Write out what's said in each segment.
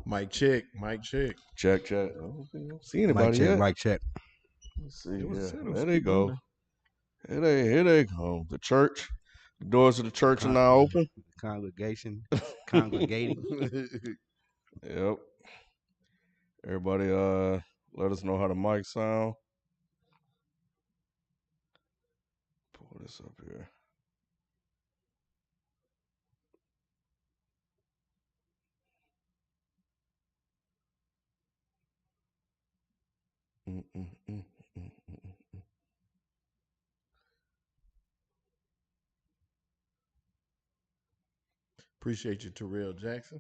Mic check. Mic check. Check. I don't see anybody yet. Mic check. Let's see. It was Yeah, said it was there they people in go. there. Here they come. The church. The doors of the church are now open. Congregating. Yep. Everybody, let us know how the mic sound. Pull this up here. Appreciate you, Terrell Jackson.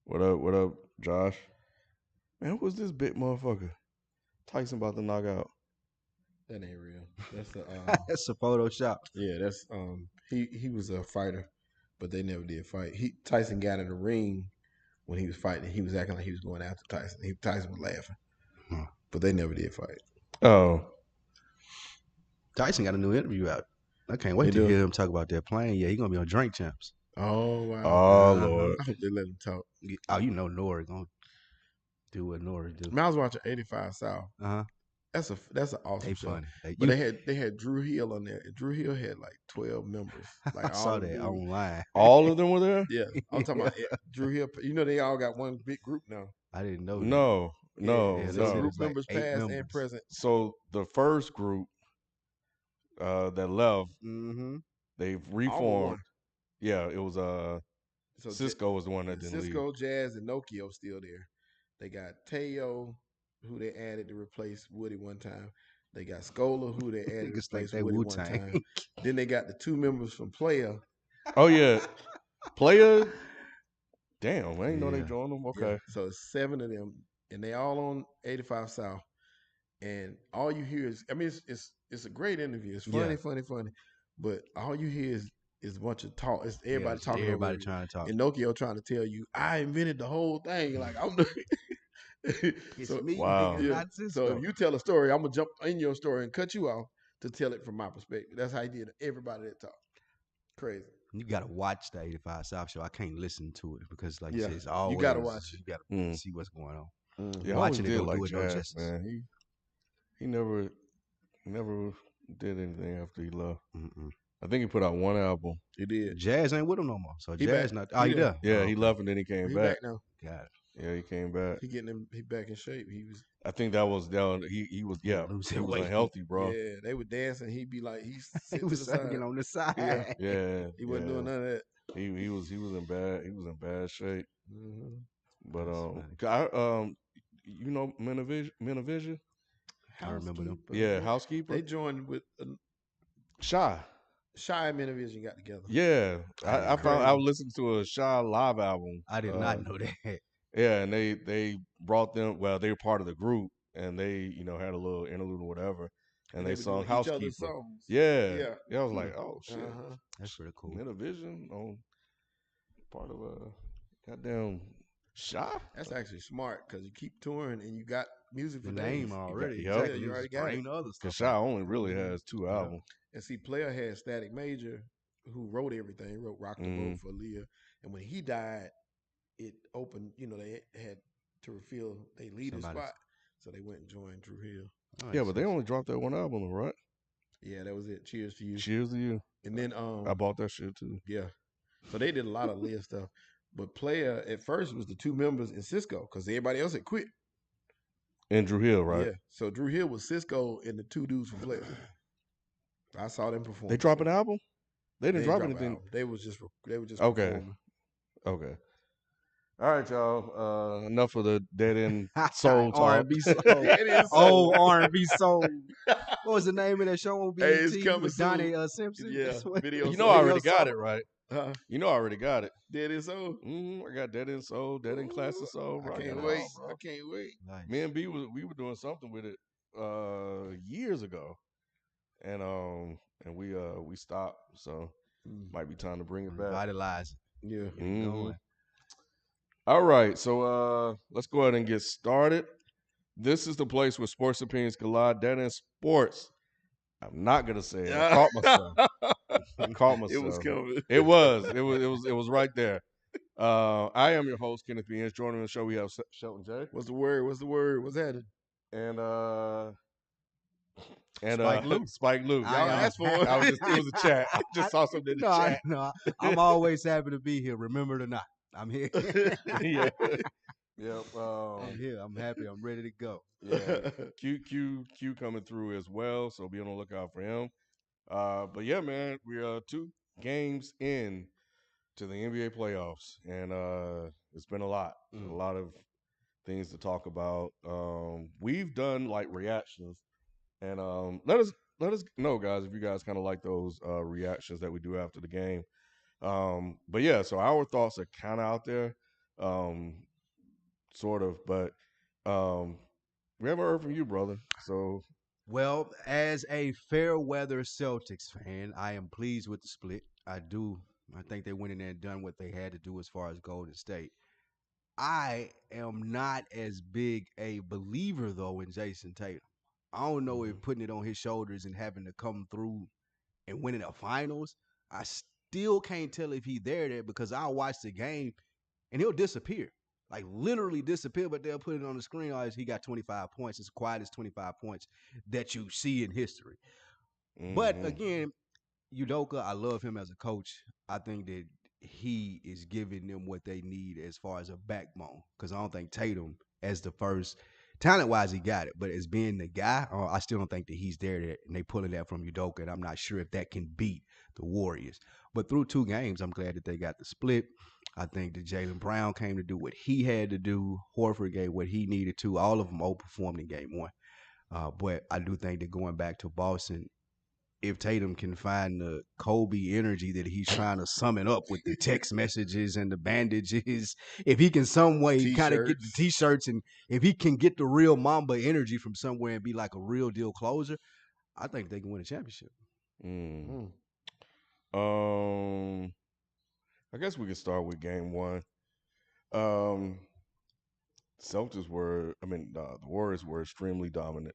What up, Josh? Man, who was this big motherfucker? Tyson about to knock out. That ain't real. That's the That's a Photoshop. yeah. That's he was a fighter, but they never did fight. Tyson got in the ring when he was fighting. He was acting like he was going after Tyson. Tyson was laughing, but they never did fight. Oh, Tyson got a new interview out. I can't wait to hear him talk about that plane. Yeah, he's gonna be on Drink Champs. Oh wow. Oh Lord. I hope they let him talk. Oh, you know Nori gonna do what Nori do. I was watching 85 South. That's an awesome show. Funny. But they had Drew Hill on there. Drew Hill had like 12 members. Like I saw that online. All of them were there? Yeah. I'm talking about Drew Hill. You know they all got one big group now. I didn't know. No. So group members past and present. So the first group that left, they've reformed. Yeah, it was so Cisco was the one that didn't Cisco, leave. Jazz, and Nokia still there. They got Teo, who they added to replace Woody one time. They got Scola, who they added to replace Woody one time. Then they got the two members from Player. Oh yeah, Player. Damn, I didn't know they joined them. Okay, yeah. So it's 7 of them, and they all on 85 South. And all you hear is, I mean, it's a great interview. It's funny, but all you hear is a bunch of talk. It's everybody talking. Everybody trying to talk. And Nokia trying to tell you, I invented the whole thing. Like I'm the it's me. Wow. Yeah. So if you tell a story, I'm gonna jump in your story and cut you off to tell it from my perspective. That's how he did everybody that talk. Crazy. You gotta watch the 85 South show. I can't listen to it because, like you said, it's always you gotta watch it. You gotta see what's going on. Yeah, watching it don't do it no justice. Man, he never did anything after he left. I think he put out one album. He did. Jazz ain't with him no more. So Jazz not. Oh, he there. Yeah, he left and then he came back. Now. Got it. Yeah, he came back. He back in shape. He was. I think that was down. He was. Yeah, he was unhealthy, bro. Yeah, they were dancing. He'd be like, he was sucking on the side. Yeah. He wasn't doing none of that. He was in bad. He was in bad shape. But you know, Menavision. I remember them. Yeah, Housekeeper. They joined with Shy and Menavision got together. Yeah, I found I was listening to a Shy live album. I did not know that. Yeah, and they brought them. Well, they were part of the group, and they had a little interlude or whatever, and they sung Housekeeper. Yeah. I was like, oh shit, that's pretty cool. Menavision on part of a goddamn Shy. That's actually smart because you keep touring and you got music for the name already. You already got it. Because Shy only really has 2 albums. And see, Player had Static Major, who wrote everything. He wrote Rock the Boat for Aaliyah. And when he died, it opened, they had to refill their leader spot. So they went and joined Drew Hill. Oh, yeah, but they only dropped that one album, right? Yeah, that was it. Cheers to You. Cheers to You. And then I bought that shit too. Yeah. So they did a lot of Aaliyah stuff. But Player at first was the 2 members in Cisco because everybody else had quit. And Drew Hill, right? Yeah. So Drew Hill was Cisco and the 2 dudes from Player. I saw them perform. They drop an album? They didn't drop anything. They was just okay. Performing. Okay. All right, y'all. Enough of the dead end soul talk. R&B soul. R&B soul. What was the name of that show on BET with Donnie Simpson? Yeah. Video. You know I already got it, right? You know I already got it. Dead End Soul? I got Dead End Soul, Dead End Classic Soul. I can't wait. I can't wait. Nice. Me and B we were doing something with it years ago. And we stopped. So might be time to bring it back. Revitalize it. Yeah. All right. So let's go ahead and get started. This is the place where sports opinions collide. Dead End Sports. I'm not gonna say it. I caught myself. I caught myself. It was coming. It was right there. I am your host, Kenneth B. Ince. Joining the show, we have Shelton J. What's the word? What's happening? And Spike Lee. Spike Lee. Y'all asked for it. It was a chat. I just saw something in the chat. I'm always happy to be here. Remember it or not, I'm here. Yeah. Yep. I'm here. I'm happy. I'm ready to go. Yeah. Q coming through as well, so be on the lookout for him. But yeah, man, we are 2 games in to the NBA playoffs, and it's been a lot. A lot of things to talk about. We've done like reactions, and let us know, guys, if you guys kind of like those reactions that we do after the game. But yeah, so our thoughts are kind of out there, sort of, but we haven't heard from you, brother. So, well, as a fair weather Celtics fan, I am pleased with the split. I think they went in there and done what they had to do as far as Golden State. I am not as big a believer, though, in Jason Tatum. I don't know if putting it on his shoulders and having to come through and winning the finals, I still can't tell if he's there because I'll watch the game and he'll disappear. Like literally disappear, but they'll put it on the screen as he got 25 points. It's the quietest 25 points that you see in history. But again, Udoka, I love him as a coach. I think that he is giving them what they need as far as a backbone. Because I don't think Tatum, as the first, talent-wise, he got it. But as being the guy, I still don't think that he's there. And they pulling that from Udoka, and I'm not sure if that can beat the Warriors. But through 2 games, I'm glad that they got the split. I think that Jaylen Brown came to do what he had to do. Horford gave what he needed to. All of them overperformed in game 1. But I do think that going back to Boston, if Tatum can find the Kobe energy that he's trying to summon up with the text messages and the bandages, if he can some way kind of get the T-shirts, and if he can get the real Mamba energy from somewhere and be like a real deal closer, I think they can win a championship. I guess we could start with game 1. Celtics the Warriors were extremely dominant.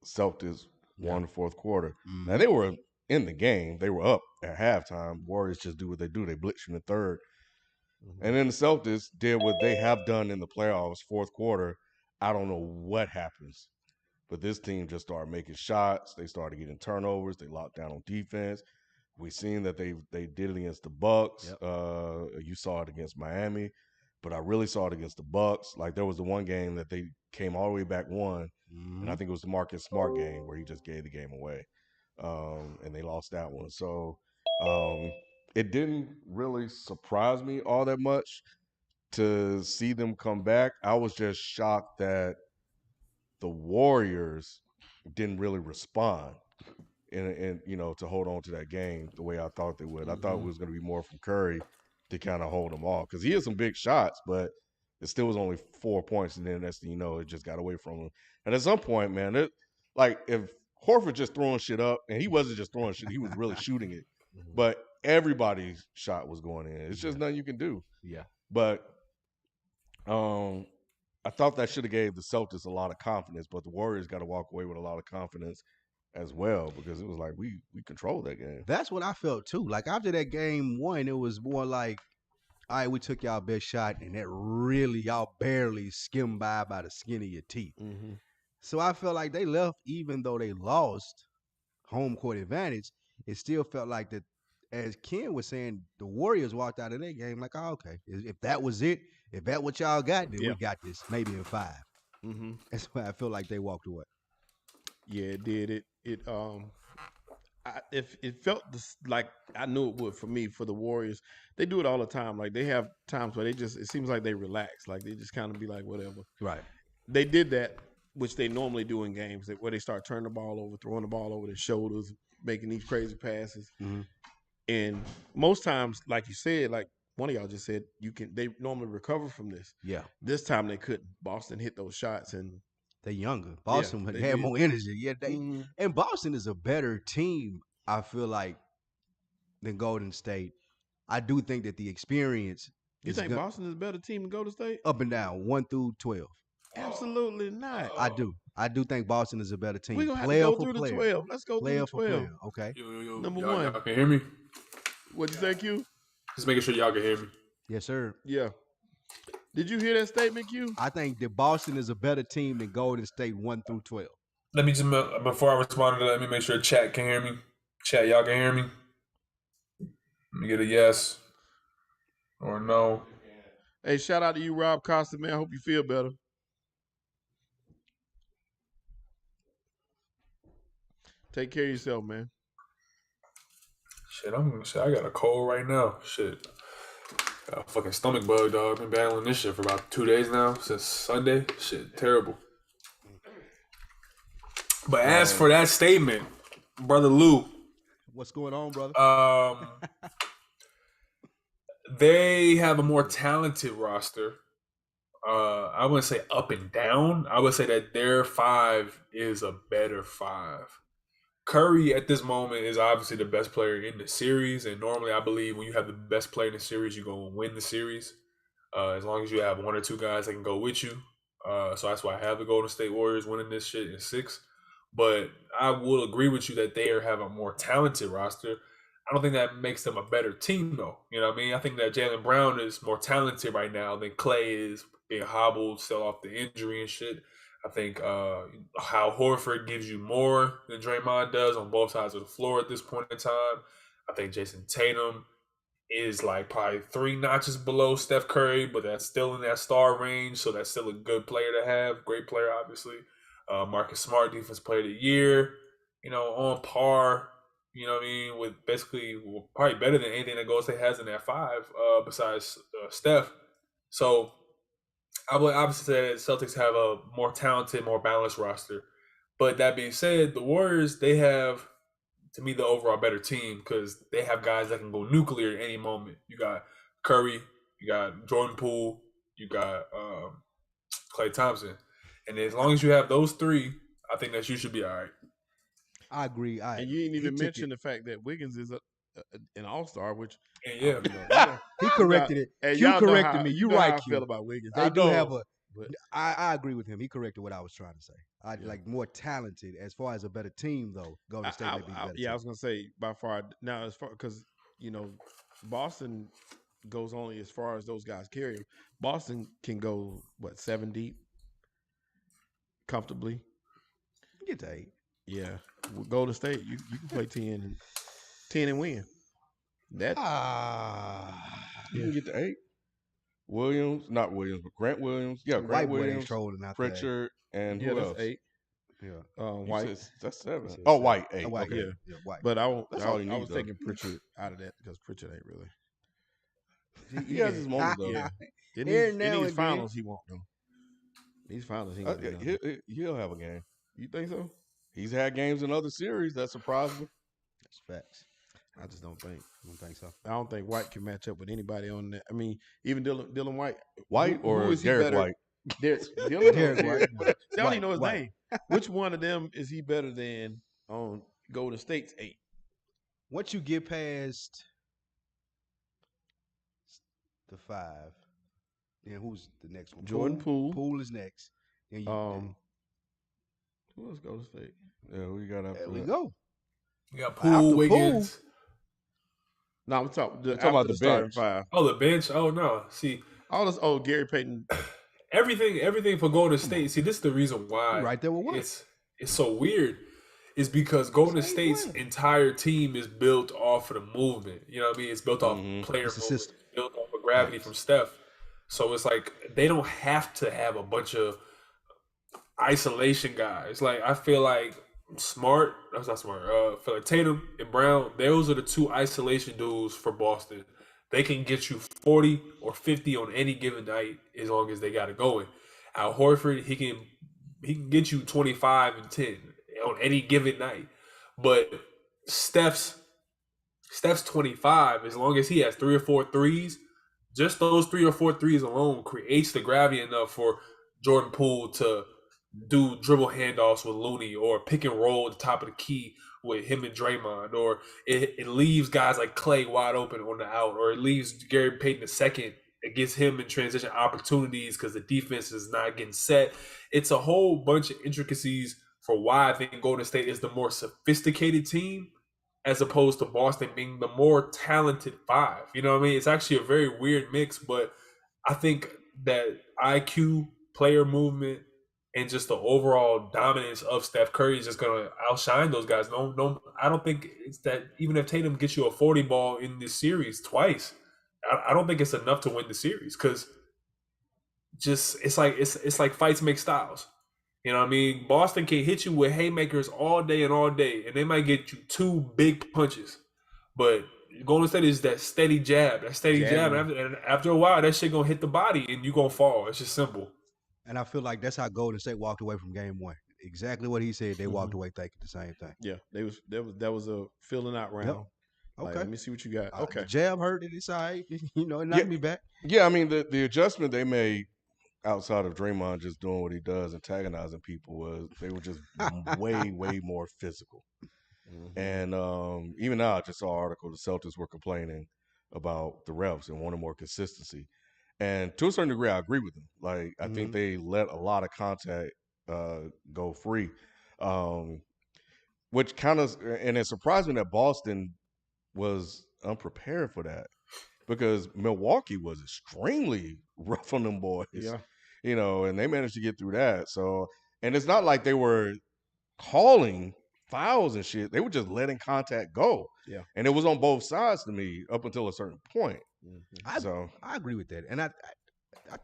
Celtics won the 4th quarter. Now, they were in the game. They were up at halftime. Warriors just do what they do. They blitz in the 3rd. And then the Celtics did what they have done in the playoffs, 4th quarter. I don't know what happens, but this team just started making shots. They started getting turnovers. They locked down on defense. We've seen that they did it against the Bucks. Yep. You saw it against Miami, but I really saw it against the Bucks. Like, there was the one game that they came all the way back 1, and I think it was the Marcus Smart game where he just gave the game away, and they lost that one. So it didn't really surprise me all that much to see them come back. I was just shocked that the Warriors didn't really respond and to hold on to that game the way I thought they would. I thought it was going to be more from Curry to kind of hold them off, because he had some big shots, but it still was only 4 points, and then it just got away from him. And at some point, man, if Horford just throwing shit up, and he wasn't just throwing shit, he was really shooting it. But everybody's shot was going in. It's just nothing you can do. Yeah. But I thought that should have gave the Celtics a lot of confidence, but the Warriors got to walk away with a lot of confidence as well, because it was like we controlled that game. That's what I felt too. Like, after that game 1, it was more like, all right, we took y'all best shot, and that really, y'all barely skimmed by the skin of your teeth. So I felt like they left, even though they lost home court advantage, it still felt like that, as Ken was saying, the Warriors walked out of that game like, oh, okay, if that was it, if that what y'all got, then we got this, maybe in 5. That's why I feel like they walked away. Yeah, it did. It felt like I knew it would for me, for the Warriors. They do it all the time. Like, they have times where it seems like they relax. Like, they just kind of be like, whatever. Right. They did that, which they normally do in games, where they start turning the ball over, throwing the ball over their shoulders, making these crazy passes. And most times, like you said, like one of y'all just said, they normally recover from this. Yeah. This time they couldn't. Boston hit those shots, and they're younger. Boston had more energy. Yeah, and Boston is a better team, I feel like, than Golden State. I do think that the experience. You think Boston is a better team than Golden State? Up and down, 1 through 12. Absolutely not. I do. I do think Boston is a better team. We're going to have to player go for through player. the 12. Let's go Player through the 12. player. Okay. Number y'all, one. Y'all can hear me? What'd you say, Q? Just making sure y'all can hear me. Yes, sir. Yeah. Did you hear that statement, Q? I think that Boston is a better team than Golden State 1 through 12. Let me just, before I respond to that, let me make sure chat can hear me. Chat, y'all can hear me? Let me get a yes or no. Hey, shout out to you, Rob Costa, man. I hope you feel better. Take care of yourself, man. Shit, I got a cold right now. Shit. Got a fucking stomach bug, dog. Been battling this shit for about 2 days now, since Sunday. Shit, terrible. But as for that statement, Brother Lou. What's going on, brother? They have a more talented roster. I wouldn't say up and down. I would say that their 5 is a better 5. Curry at this moment is obviously the best player in the series, and normally I believe when you have the best player in the series, you're going to win the series. As long as you have 1 or 2 guys that can go with you. So that's why I have the Golden State Warriors winning this shit in 6. But I will agree with you that they have a more talented roster. I don't think that makes them a better team, though. You know what I mean? I think that Jaylen Brown is more talented right now than Clay is, being hobbled, still off the injury and shit. I think Hal Horford gives you more than Draymond does on both sides of the floor at this point in time. I think Jason Tatum is like probably 3 notches below Steph Curry, but that's still in that star range, so that's still a good player to have. Great player, obviously. Marcus Smart, Defense Player of the Year, on par, you know what I mean, with basically probably better than anything that Golden State has in that 5 besides Steph. So I would obviously say that Celtics have a more talented, more balanced roster. But that being said, the Warriors, they have, to me, the overall better team because they have guys that can go nuclear at any moment. You got Curry, you got Jordan Poole, you got Klay Thompson. And as long as you have those 3, I think that you should be all right. I agree. And you didn't even mention the fact that Wiggins is an all-star, which yeah, he corrected it. Hey, Q corrected how, me. You right, know how I Q. feel about Wiggins. They do have a. I agree with him. He corrected what I was trying to say. Like more talented as far as a better team, though. Golden State may be better. I was gonna say by far now as far because Boston goes only as far as those guys carry him. Boston can go 7 deep comfortably. Get to 8. Yeah, with Golden State, you can play 10 and win. That you can get to 8. Not Williams, but Grant Williams. Yeah, Grant Williams, Pritchard, and who else? That's 8. Yeah, White. That's 7. Oh, White 8. White, okay. Yeah, White. But I was taking Pritchard out of that because Pritchard ain't really. He has his moments though. Yeah. In these finals, he won't though. These finals, he'll have a game. You think so? He's had games in other series that surprised me. That's facts. I just don't think. I don't think so. I don't think White can match up with anybody on that. I mean, even Dylan White. Or Derek White? Derek White. I don't even know his White. name. Which one of them is he better than on Golden State's 8? Once you get past the 5, then who's the next one? Jordan Poole. Poole is next. Then who else Golden State? Yeah, who you got after there we that? go. You got Poole, Wiggins. No, I'm talking about the starting bench. 5. Oh, the bench? Oh, no. See. All this, Gary Payton. Everything for Golden State. See, this is the reason why You're right there with what? It's so weird. Is because Golden State's entire team is built off of the movement. You know what I mean? It's built off player movement. It's built off of gravity from Steph. So it's like they don't have to have a bunch of isolation guys. Like I feel like Smart, that's not Smart. I feel like Tatum and Brown, those are the 2 isolation dudes for Boston. They can get you 40 or 50 on any given night as long as they got it going. Al Horford, he can get you 25 and 10 on any given night. But Steph's 25, as long as he has 3 or 4 threes, just those 3 or 4 threes alone creates the gravity enough for Jordan Poole to do dribble handoffs with Looney or pick and roll at the top of the key with him and Draymond, or it leaves guys like Clay wide open on the out, or it leaves Gary Payton II it gives him in transition opportunities because the defense is not getting set. It's a whole bunch of intricacies for why I think Golden State is the more sophisticated team as opposed to Boston being the more talented five. You know what I mean? It's actually a very weird mix, but I think that IQ, player movement, and just the overall dominance of Steph Curry is just going to outshine those guys. No, I don't think it's that. Even if Tatum gets you a 40 ball in this series twice, I don't think it's enough to win the series because just it's like fights make styles. You know what I mean? Boston can hit you with haymakers all day, and they might get you 2 big punches. But Golden State is that steady jab. And after a while, that shit gonna hit the body, and you gonna fall. It's just simple. And I feel like that's how Golden State walked away from game 1. Exactly what he said. They walked away thinking the same thing. Yeah, that was a filling out round. Yep. Okay, like, let me see what you got. Okay, the jab hurt it. It's all right. It knocked me back. Yeah, I mean the adjustment they made outside of Draymond just doing what he does, antagonizing people, was they were just way more physical. Mm-hmm. And even now, I just saw an article. The Celtics were complaining about the refs and wanted more consistency. And to a certain degree, I agree with them. Like, I think they let a lot of contact go free, which kind of, and it surprised me that Boston was unprepared for that because Milwaukee was extremely rough on them boys. Yeah. You know, and they managed to get through that. So, and it's not like they were calling fouls and shit. They were just letting contact go. Yeah. And it was on both sides to me up until a certain point. Mm-hmm. I agree with that. And I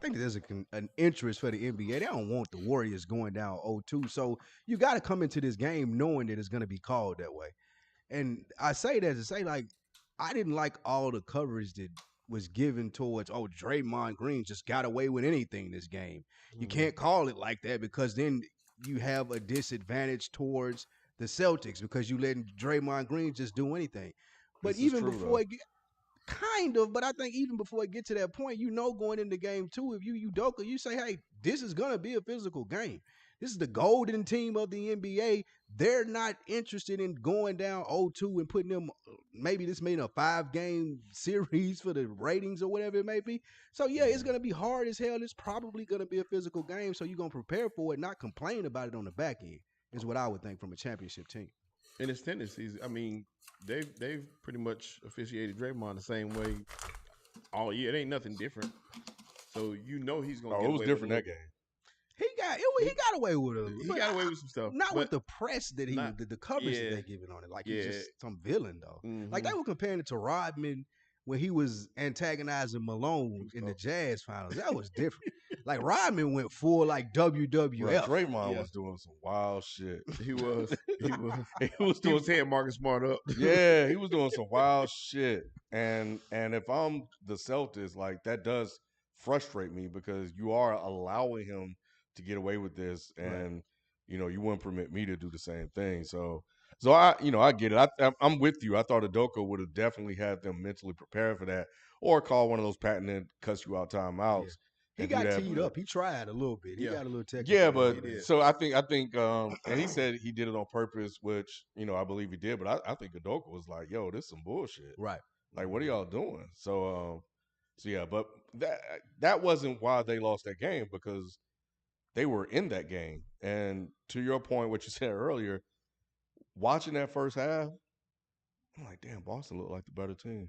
think there's an interest for the NBA. They don't want the Warriors going down 0-2. So you got to come into this game knowing that it's going to be called that way. And I say that to say, like, I didn't like all the coverage that was given towards, Draymond Green just got away with anything this game. You can't call it like that because then you have a disadvantage towards the Celtics because you letting Draymond Green just do anything. But even before it get, kind of, but I think even before it get to that point, going into game 2, if you Udoka, you say, hey, this is going to be a physical game. This is the golden team of the NBA. They're not interested in going down 0-2 and putting them, maybe this made a 5-game series for the ratings or whatever it may be. So, yeah, it's going to be hard as hell. It's probably going to be a physical game, so you're going to prepare for it, not complain about it on the back end, is what I would think from a championship team. And his tendencies, I mean, they've pretty much officiated Draymond the same way all year. It ain't nothing different. So he's going to get away. It was different that game. He got away with it. He got away with some stuff. Not with the press that the coverage that they giving on it. Like he's just some villain though. Mm-hmm. Like they were comparing it to Rodman when he was antagonizing Malone in the Jazz finals. That was different. Like Rodman went full like WWF. Right, Draymond was doing some wild shit. He was tearing Marcus Smart up. Yeah, he was doing some wild shit. And if I'm the Celtics, like that does frustrate me because you are allowing him to get away with this, and you wouldn't permit me to do the same thing. So I get it. I'm with you. I thought Udoka would have definitely had them mentally prepared for that, or call one of those patented cuss you out timeouts. Yeah. He got teed up. He tried a little bit. He got a little technical. Yeah, but so I think, and he said he did it on purpose, which I believe he did. But I think Udoka was like, "Yo, this is some bullshit." Right. Like, what are y'all doing? So yeah, but that wasn't why they lost that game because they were in that game. And to your point, what you said earlier, watching that first half, I'm like, damn, Boston looked like the better team.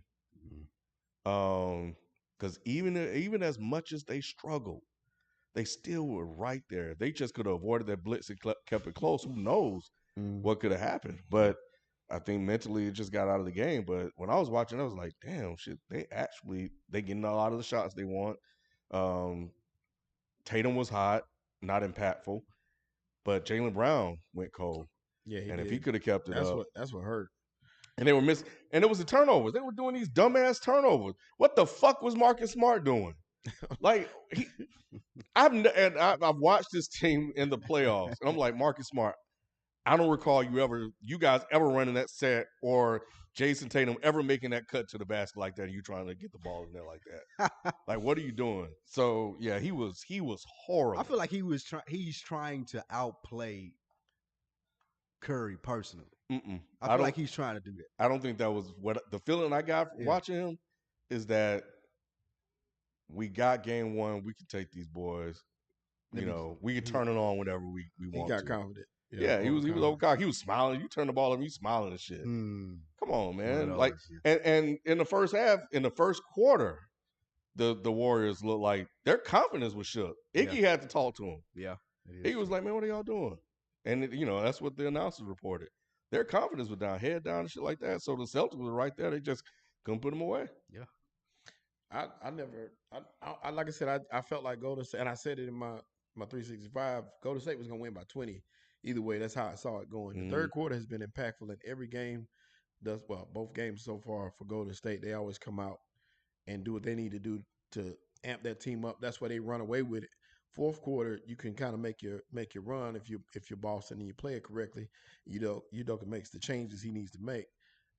Mm-hmm. Because even as much as they struggled, they still were right there. They just could have avoided that blitz and kept it close. Who knows what could have happened? But I think mentally it just got out of the game. But when I was watching, I was like, damn, shit, they getting a lot of the shots they want. Tatum was hot, not impactful, but Jaylen Brown went cold. Yeah, and if he could have kept it up, that's what hurt. And they were missing, and it was the turnovers. They were doing these dumbass turnovers. What the fuck was Marcus Smart doing? Like I've watched this team in the playoffs, and I'm like, Marcus Smart, I don't recall you guys ever running that set or Jason Tatum ever making that cut to the basket like that. And you trying to get the ball in there like that? Like, what are you doing? So yeah, he was horrible. I feel like he's trying to outplay Curry personally. I feel like he's trying to do that. I don't think that was what the feeling I got from watching him is that we got game one. We can take these boys. You know, we can turn it on whenever we want to. He got confident. Yeah, he was overconfident. He was smiling. You turn the ball over, he's smiling and shit. Come on, man. Like, and in the first half, in the first quarter, the Warriors looked like their confidence was shook. Iggy had to talk to him. Yeah. He was like, man, what are y'all doing? And, that's what the announcers reported. Their confidence was down, head down and shit like that. So the Celtics were right there. They just couldn't put them away. Yeah. I like I said, I felt like Golden State, and I said it in my 365, Golden State was going to win by 20. Either way, that's how I saw it going. The third quarter has been impactful in every game. Both games so far for Golden State. They always come out and do what they need to do to amp that team up. That's why they run away with it. Fourth quarter, you can kind of make your run if you're Boston and you play it correctly. Udoka makes the changes he needs to make.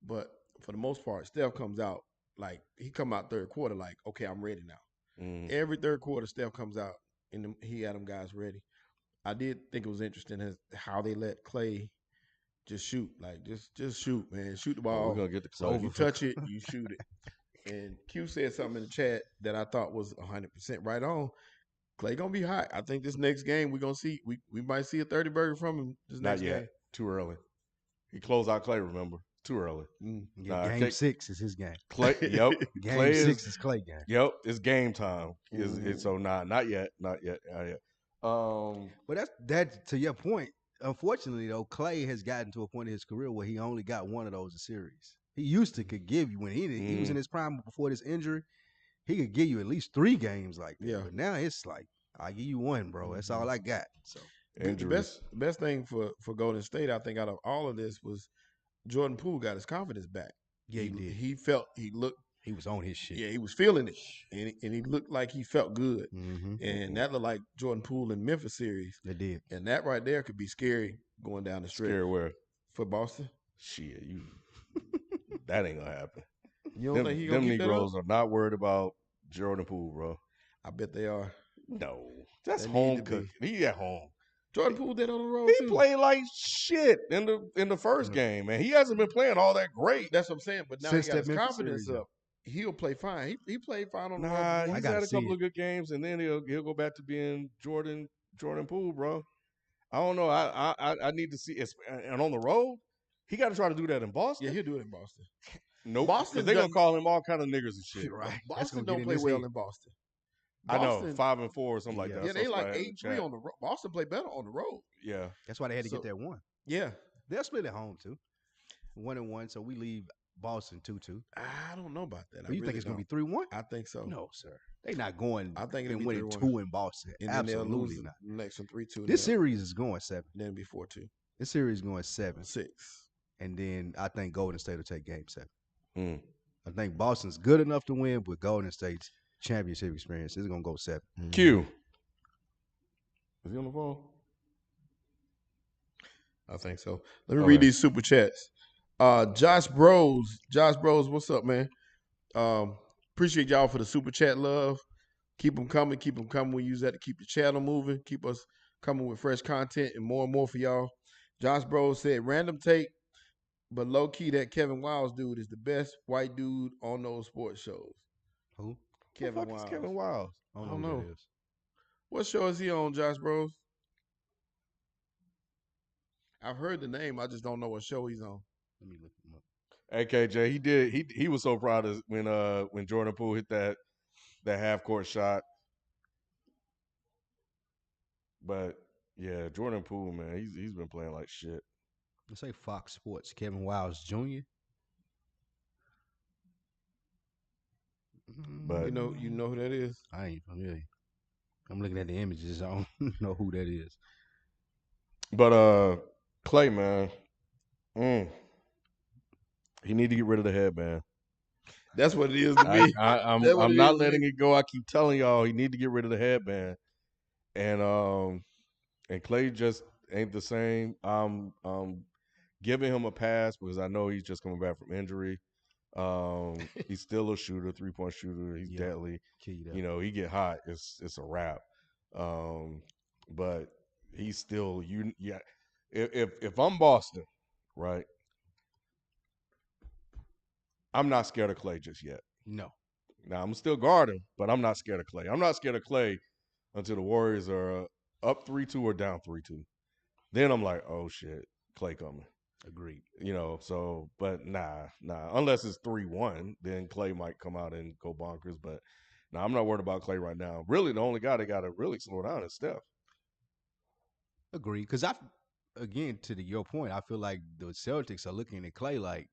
But for the most part, Steph comes out like he come out third quarter like, okay, I'm ready now. Every third quarter, Steph comes out and he had them guys ready. I did think it was interesting as how they let Clay just shoot. Like, just shoot, man. Shoot the ball. We're going to get the Clay. You touch it, you shoot it. And Q said something in the chat that I thought was 100% right on. Clay going to be hot. I think this next game we're going to see, we might see a 30-burger from him this next game. Not yet. Too early. He closed out Clay, remember? Too early. Game 6 is his game. Clay, yep. Game Clay 6 is Clay game. Yep, it's game time. So not yet. But that to your point. Unfortunately, though, Clay has gotten to a point in his career where he only got one of those a series. He used to could give you when he was in his prime before this injury. He could give you at least 3 games like that. Yeah. But now it's like, I'll give you 1, bro. That's all I got. So the best thing for Golden State, I think, out of all of this was Jordan Poole got his confidence back. Yeah, he did. He was on his shit. Yeah, he was feeling it. And he looked like he felt good. And that looked like Jordan Poole in Memphis series. It did. And that right there could be scary going down the stretch. Scary where? For Boston. Shit, that ain't gonna happen. You don't think he gonna them Negroes are not worried about Jordan Poole, bro. I bet they are. No, that's home cooking. He at home. Jordan Poole did on the road too. He played like shit in the first game, man. He hasn't been playing all that great. That's what I'm saying. But now he got his confidence up. He'll play fine. He played fine on the road. He's had a couple of good games, and then he'll go back to being Jordan Poole, bro. I don't know. I need to see it. And on the road, he got to try to do that in Boston. Yeah, he'll do it in Boston. Nope. Boston, they're gonna call him all kind of niggers and shit. Right. Boston don't play well in Boston. I know 5-4 or something like that. Yeah, they like 8-3 on the road. Boston play better on the road. Yeah, that's why they had to get that 1. Yeah, they'll split at home too, 1-1. So we leave Boston 2-2. I don't know about that. You think it's gonna be 3-1? I think so. No, sir. They're not going. I think it'll be winning 2 in Boston. And absolutely not. Next one 3-2. This series is going 7. Then it'll be 4-2. This series is going 7-6, 6. and then I think Golden State will take Game 7. I think Boston's good enough to win, but Golden State's championship experience is going to go 7. Q. Is he on the phone? I think so. Let me read these super chats. Josh Bros, what's up, man? Appreciate y'all for the super chat love. Keep them coming. We use that to keep the channel moving. Keep us coming with fresh content and more for y'all. Josh Bros said, random take, but low key, that Kevin Wiles dude is the best white dude on those sports shows. Who? Kevin Wiles. Kevin Wiles. I don't know. What show is he on, Josh Bros? I've heard the name. I just don't know what show he's on. Let me look him up. Hey, KJ, he was so proud of when Jordan Poole hit that half court shot. But yeah, Jordan Poole, man, he's been playing like shit. Let's say Fox Sports, Kevin Wiles Jr. But you know who that is? I ain't familiar. I'm looking at the images. I don't know who that is. But Clay, man, he need to get rid of the headband. That's what it is to me. I'm not letting it go. I keep telling y'all he need to get rid of the headband. And Clay just ain't the same. I'm giving him a pass because I know he's just coming back from injury. He's still a shooter, 3-point shooter. He's deadly. He get hot. It's a wrap. But he's still If I'm Boston, right? I'm not scared of Clay just yet. No. Now I'm still guarding, but I'm not scared of Clay. I'm not scared of Clay until the Warriors are up 3-2 or down 3-2. Then I'm like, oh shit, Clay coming. Agreed. So but nah. Unless it's 3-1, then Clay might come out and go bonkers. But nah, I'm not worried about Clay right now. Really, the only guy that got to really slow down is Steph. Agreed. Because again, your point, I feel like the Celtics are looking at Clay like,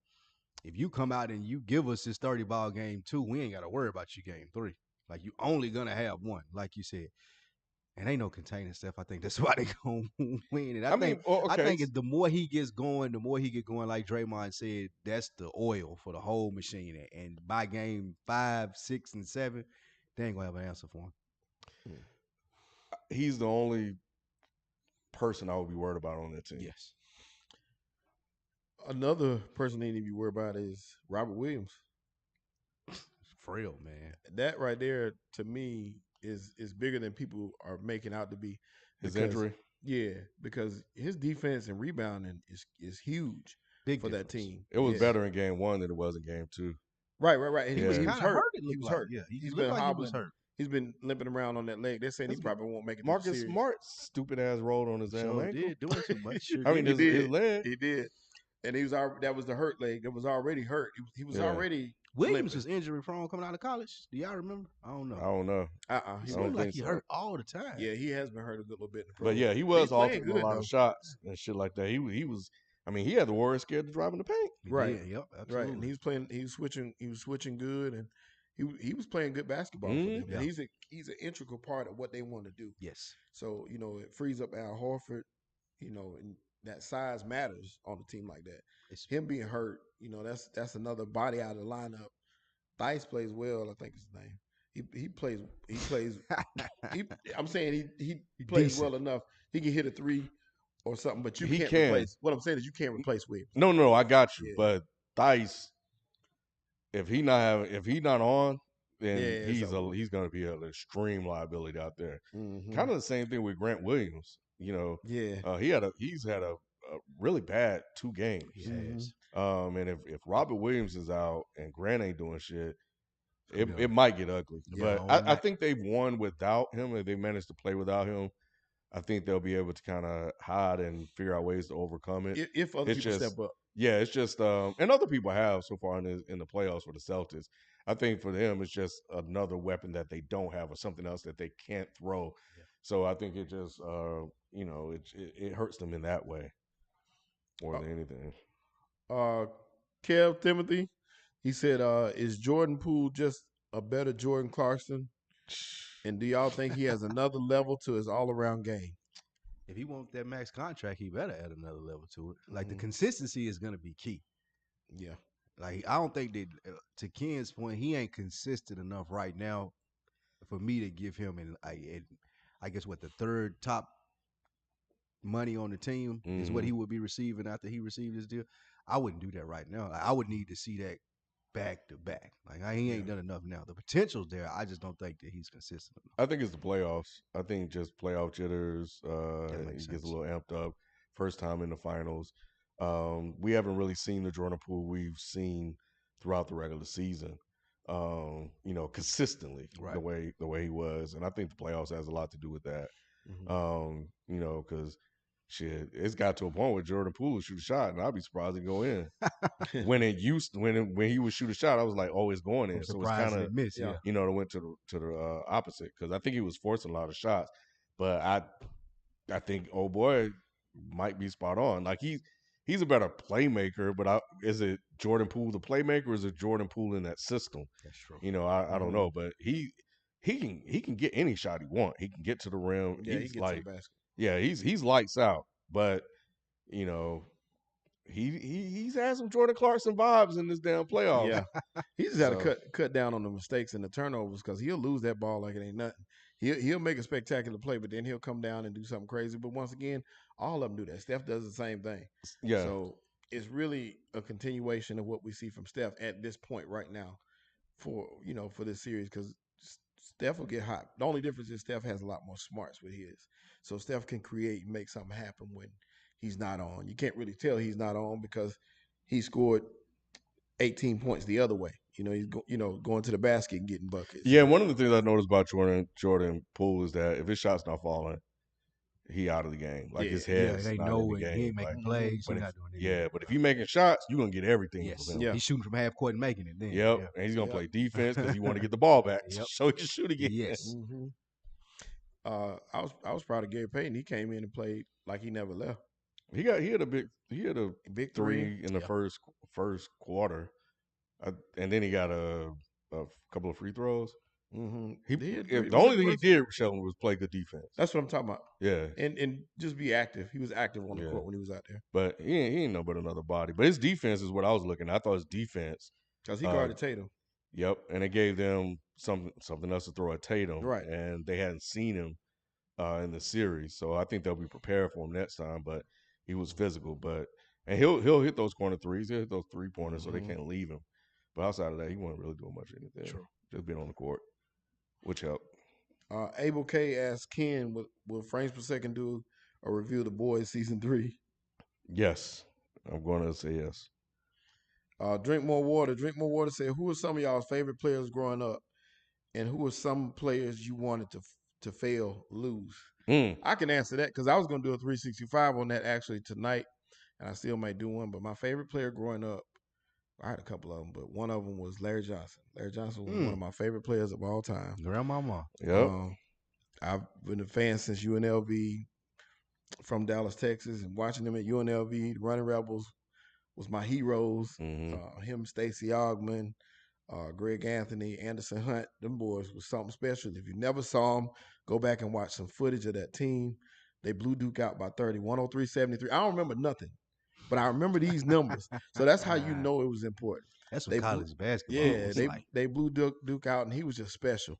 if you come out and you give us this 30-ball game 2, we ain't got to worry about you game 3. Like, you only gonna have one, like you said. And ain't no containing Steph. I think that's why they gonna win. And I think the more he gets going, like Draymond said, that's the oil for the whole machine. And by game 5, 6, and 7, they ain't gonna have an answer for him. He's the only person I would be worried about on that team. Yes. Another person they need to be worried about is Robert Williams. Frail, man. That right there, to me, is bigger than people are making out to be. His injury? Yeah, because his defense and rebounding is huge for that team. It was better in game 1 than it was in game 2. Right. And he was hurt. He was hurt. Yeah, he's been hobbling. He's been limping around on that leg. They're saying he probably won't make it. Marcus Smart, stupid ass, rolled on his ankle. Did doing too much. I mean, his leg. He did, and that was the hurt leg. That was already hurt. He was already. Williams was injury prone coming out of college. Do y'all remember? I don't know. He seemed like he hurt all the time. Yeah, he has been hurt a little bit. But yeah, he was off a lot of shots and shit like that. He was. I mean, he had the Warriors scared to drive in the paint. Right. Yeah, yep. Absolutely. Right. And he was switching good, and he was playing good basketball for them. Yeah. And he's an integral part of what they want to do. Yes. So it frees up Al Horford. And that size matters on a team like that. Him being hurt, that's another body out of the lineup. Theis plays well, I think is his name. He plays. I'm saying he plays decent. well enough. He can hit a 3 or something, but you can't replace. What I'm saying is you can't replace Williams. No, I got you. Yeah. But Theis, if he not on, then he's going to be an extreme liability out there. Mm-hmm. Kind of the same thing with Grant Williams. Yeah. He's had a really bad 2 games. He has. And if Robert Williams is out and Grant ain't doing shit, it might get ugly. Yeah, but I think they've won without him, and they managed to play without him. I think they'll be able to kind of hide and figure out ways to overcome it. If other people step up. Yeah, it's just and other people have so far in the playoffs for the Celtics. I think for them it's just another weapon that they don't have or something else that they can't throw. Yeah. So I think it just it hurts them in that way more than anything. Kev Timothy, he said, is Jordan Poole just a better Jordan Clarkson? And do y'all think he has another level to his all-around game? If he wants that max contract, he better add another level to it. Like, the consistency is going to be key. Yeah. Like, I don't think that, to Ken's point, he ain't consistent enough right now for me to give him, I guess, the third top money on the team is what he would be receiving after he received his deal. I wouldn't do that right now. I would need to see that back to back. Like, he ain't done enough now. The potential's there. I just don't think that he's consistent enough. I think it's the playoffs. I think just playoff jitters. He gets a little amped up. First time in the finals. We haven't really seen the Jordan Poole we've seen throughout the regular season. Consistently the way he was, and I think the playoffs has a lot to do with that. Because shit, it's got to a point where Jordan Poole would shoot a shot, and I'd be surprised to go in. when he would shoot a shot, I was like, oh, it's going in. So it's kind of miss, it went to the opposite, because I think he was forcing a lot of shots, but I think old boy might be spot on. Like he's a better playmaker, but is it Jordan Poole the playmaker, or is it Jordan Poole in that system? That's true. I don't know, but he can get any shot he wants. He can get to the rim. Yeah, he gets to the basket. Yeah, he's lights out, but he's had some Jordan Clarkson vibes in this damn playoff. Yeah, he just got to cut down on the mistakes and the turnovers, because he'll lose that ball like it ain't nothing. He'll make a spectacular play, but then he'll come down and do something crazy. But once again, all of them do that. Steph does the same thing. Yeah. So it's really a continuation of what we see from Steph at this point right now for this series, because Steph will get hot. The only difference is Steph has a lot more smarts with his. So Steph can create and make something happen when he's not on. You can't really tell he's not on because he scored 18 points the other way, You know, he's going to the basket and getting buckets. Yeah, one of the things I noticed about Jordan Poole is that if his shot's not falling, he out of the game. Like his head's they not know in the it. game. He ain't making plays. But He's if, not doing anything. but if he making shots, you're gonna get everything Yes, from him. Yeah. He's shooting from half court and making it. Then, Yep, and he's gonna play defense because he want to get the ball back. Yep. So he can shoot again. Yes. I was proud of Gary Payton. He came in and played like he never left. He had a Big three in the first quarter, and then he got a couple of free throws. The only thing he did, Sheldon, was play good defense. That's what I'm talking about. Yeah, and just be active. He was active on the court when he was out there. But he ain't no but another body. But his defense is what I was looking at. I thought his defense, because he guarded Tatum. Yep, and it gave them something else to throw at Tatum, right? And they hadn't seen him in the series, so I think they'll be prepared for him next time. But he was physical, and he'll hit those corner threes. He'll hit those 3-pointers, so they can't leave him. But outside of that, he wasn't really doing much of anything. True. Just being on the court, which helped. Abel K asked Ken, will frames per second do a review of The Boys season 3? Yes, I'm going to say yes. Drink More Water. Drink More Water said, who are some of y'all's favorite players growing up, and who are some players you wanted to fail, lose? I can answer that because I was going to do a 365 on that actually tonight, and I still might do one. But my favorite player growing up, I had a couple of them, but one of them was Larry Johnson. Larry Johnson was one of my favorite players of all time. Grandmama. Yep. I've been a fan since UNLV from Dallas, Texas, and watching them at UNLV. The Running Rebels was my heroes. Him, Stacey Augmon, Greg Anthony, Anderson Hunt, them boys was something special. If you never saw them, go back and watch some footage of that team. They blew Duke out by 30, 103-73. I don't remember nothing, but I remember these numbers. So that's how you know it was important. That's what college basketball was like. They blew Duke out, and he was just special.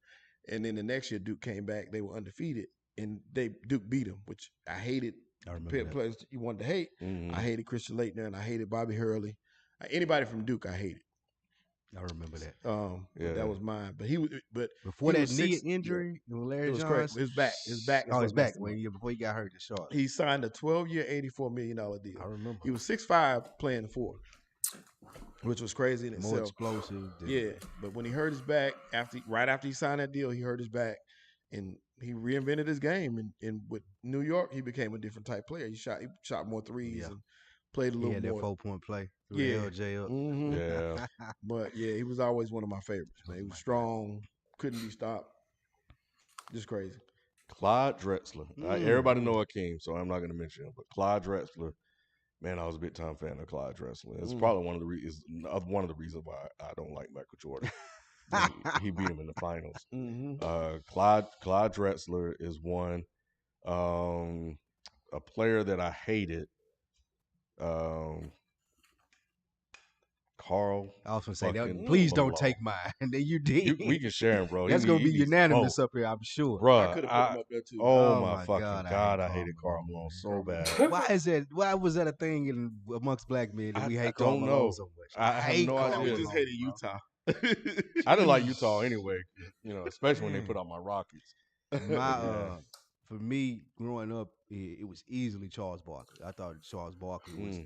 And then the next year, Duke came back. They were undefeated, and Duke beat them, which I hated. I remember players you wanted to hate. I hated Christian Laettner, and I hated Bobby Hurley. Anybody from Duke, I hated. I remember that. That was mine. But before that knee injury, Larry Johnson, correct. His back. Oh, his back. Before he got hurt in Charlotte, he signed a 12-year, $84 million deal. I remember. He was 6'5", playing 4, which was crazy in itself. More explosive. Yeah, but when he hurt his back right after he signed that deal, he hurt his back, and he reinvented his game. And with New York, he became a different type player. He shot more threes and played a little more. Yeah, that 4-point play. LJ up. Yeah. But yeah, he was always one of my favorites, man. He was strong, couldn't be stopped. Just crazy. Clyde Drexler. Everybody know Akeem, so I'm not going to mention him. But Clyde Drexler, man, I was a big time fan of Clyde Drexler. It's probably one of the reasons why I don't like Michael Jordan. he beat him in the finals. Clyde Drexler is one. A player that I hated. Carl. I was going to say that. Please don't take mine. And then you did. We can share him, bro. That's going to be unanimous up here, I'm sure. Bro, I could have put him up there too. Oh my fucking God, I hated Karl Malone so bad. Why is that? Why was that a thing amongst black men that we hate Karl Malone so much? I hate Karl Malone. We just hated Utah. I didn't like Utah anyway, especially when they put out my Rockets. For me, growing up, it was easily Charles Barkley. I thought Charles Barkley was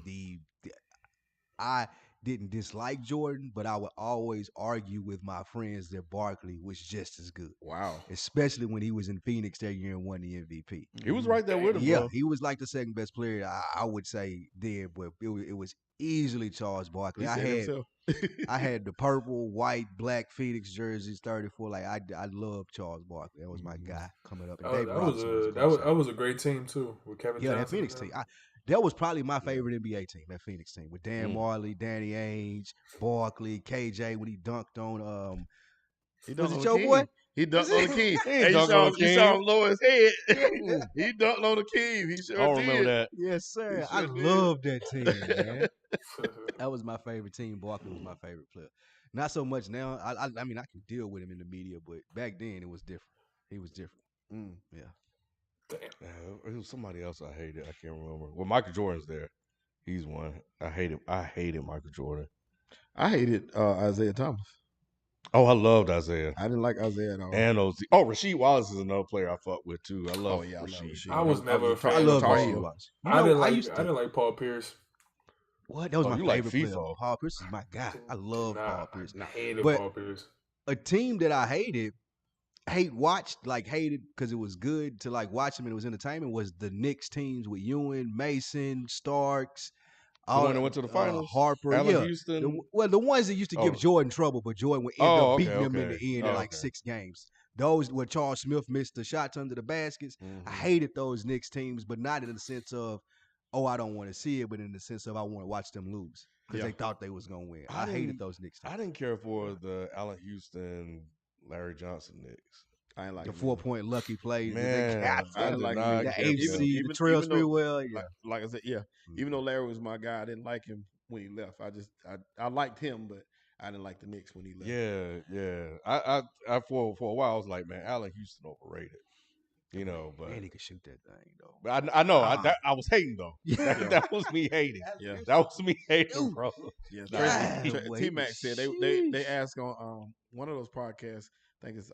I didn't dislike Jordan, but I would always argue with my friends that Barkley was just as good. Wow. Especially when he was in Phoenix that year and won the MVP. He was right there with him, Yeah, bro. he was like the second best player, I would say, there, but it was easily Charles Barkley. I had the purple, white, black Phoenix jerseys, 34. Like I love Charles Barkley. That was my guy coming up. And that was a great team too with Kevin Johnson. That Phoenix team. That was probably my favorite NBA team. That Phoenix team with Dan Marley, Danny Ainge, Barkley, KJ when he dunked on. Was it your boy? He dunked on the key. You saw him lower his head. He dunked on the key. He sure did. I don't remember that. Yes, sir. I love that team, man. That was my favorite team. Barkley was my favorite player. Not so much now. I mean, I can deal with him in the media, but back then it was different. He was different. Yeah. It was somebody else I hated. I can't remember. Well, Michael Jordan's there. He's one. I hated Michael Jordan. I hated Isaiah Thomas. Oh, I loved Isaiah. I didn't like Isaiah at all. And Rasheed Wallace is another player I fucked with too. I love Rasheed. I was never a fan. I love Rasheed Wallace. I didn't like Paul Pierce. What? That was my you favorite like player. FIFO. Paul Pierce is my guy. I love Paul Pierce. I hated But Paul Pierce. a team that I hated because it was good to like watch them and it was entertainment was the Knicks teams with Ewing, Mason, Starks, The one that went to the finals, Harper. Allen Yeah. Houston. The ones that used to give Jordan trouble, but Jordan would end up beating them in the end in like 6 games. Those where Charles Smith missed the shots under the baskets. I hated those Knicks teams, but not in the sense of, oh, I don't want to see it, but in the sense of I want to watch them lose because they thought they was gonna win. I hated those Knicks teams. I didn't care for the Allen Houston, Larry Johnson Knicks. I ain't like the 4-point lucky plays. Man, I didn't like the AC, the Trail Sprewell. Yeah, like I said, even though Larry was my guy, I didn't like him when he left. I liked him, but I didn't like the Knicks when he left. Yeah. I for a while I was like, man, Allen Houston overrated. You know, but man, he could shoot that thing though. But I know I was hating though. That was me hating. Yeah, that was me hating, bro. Yeah, T-Mac said they asked on one of those podcasts. I think it's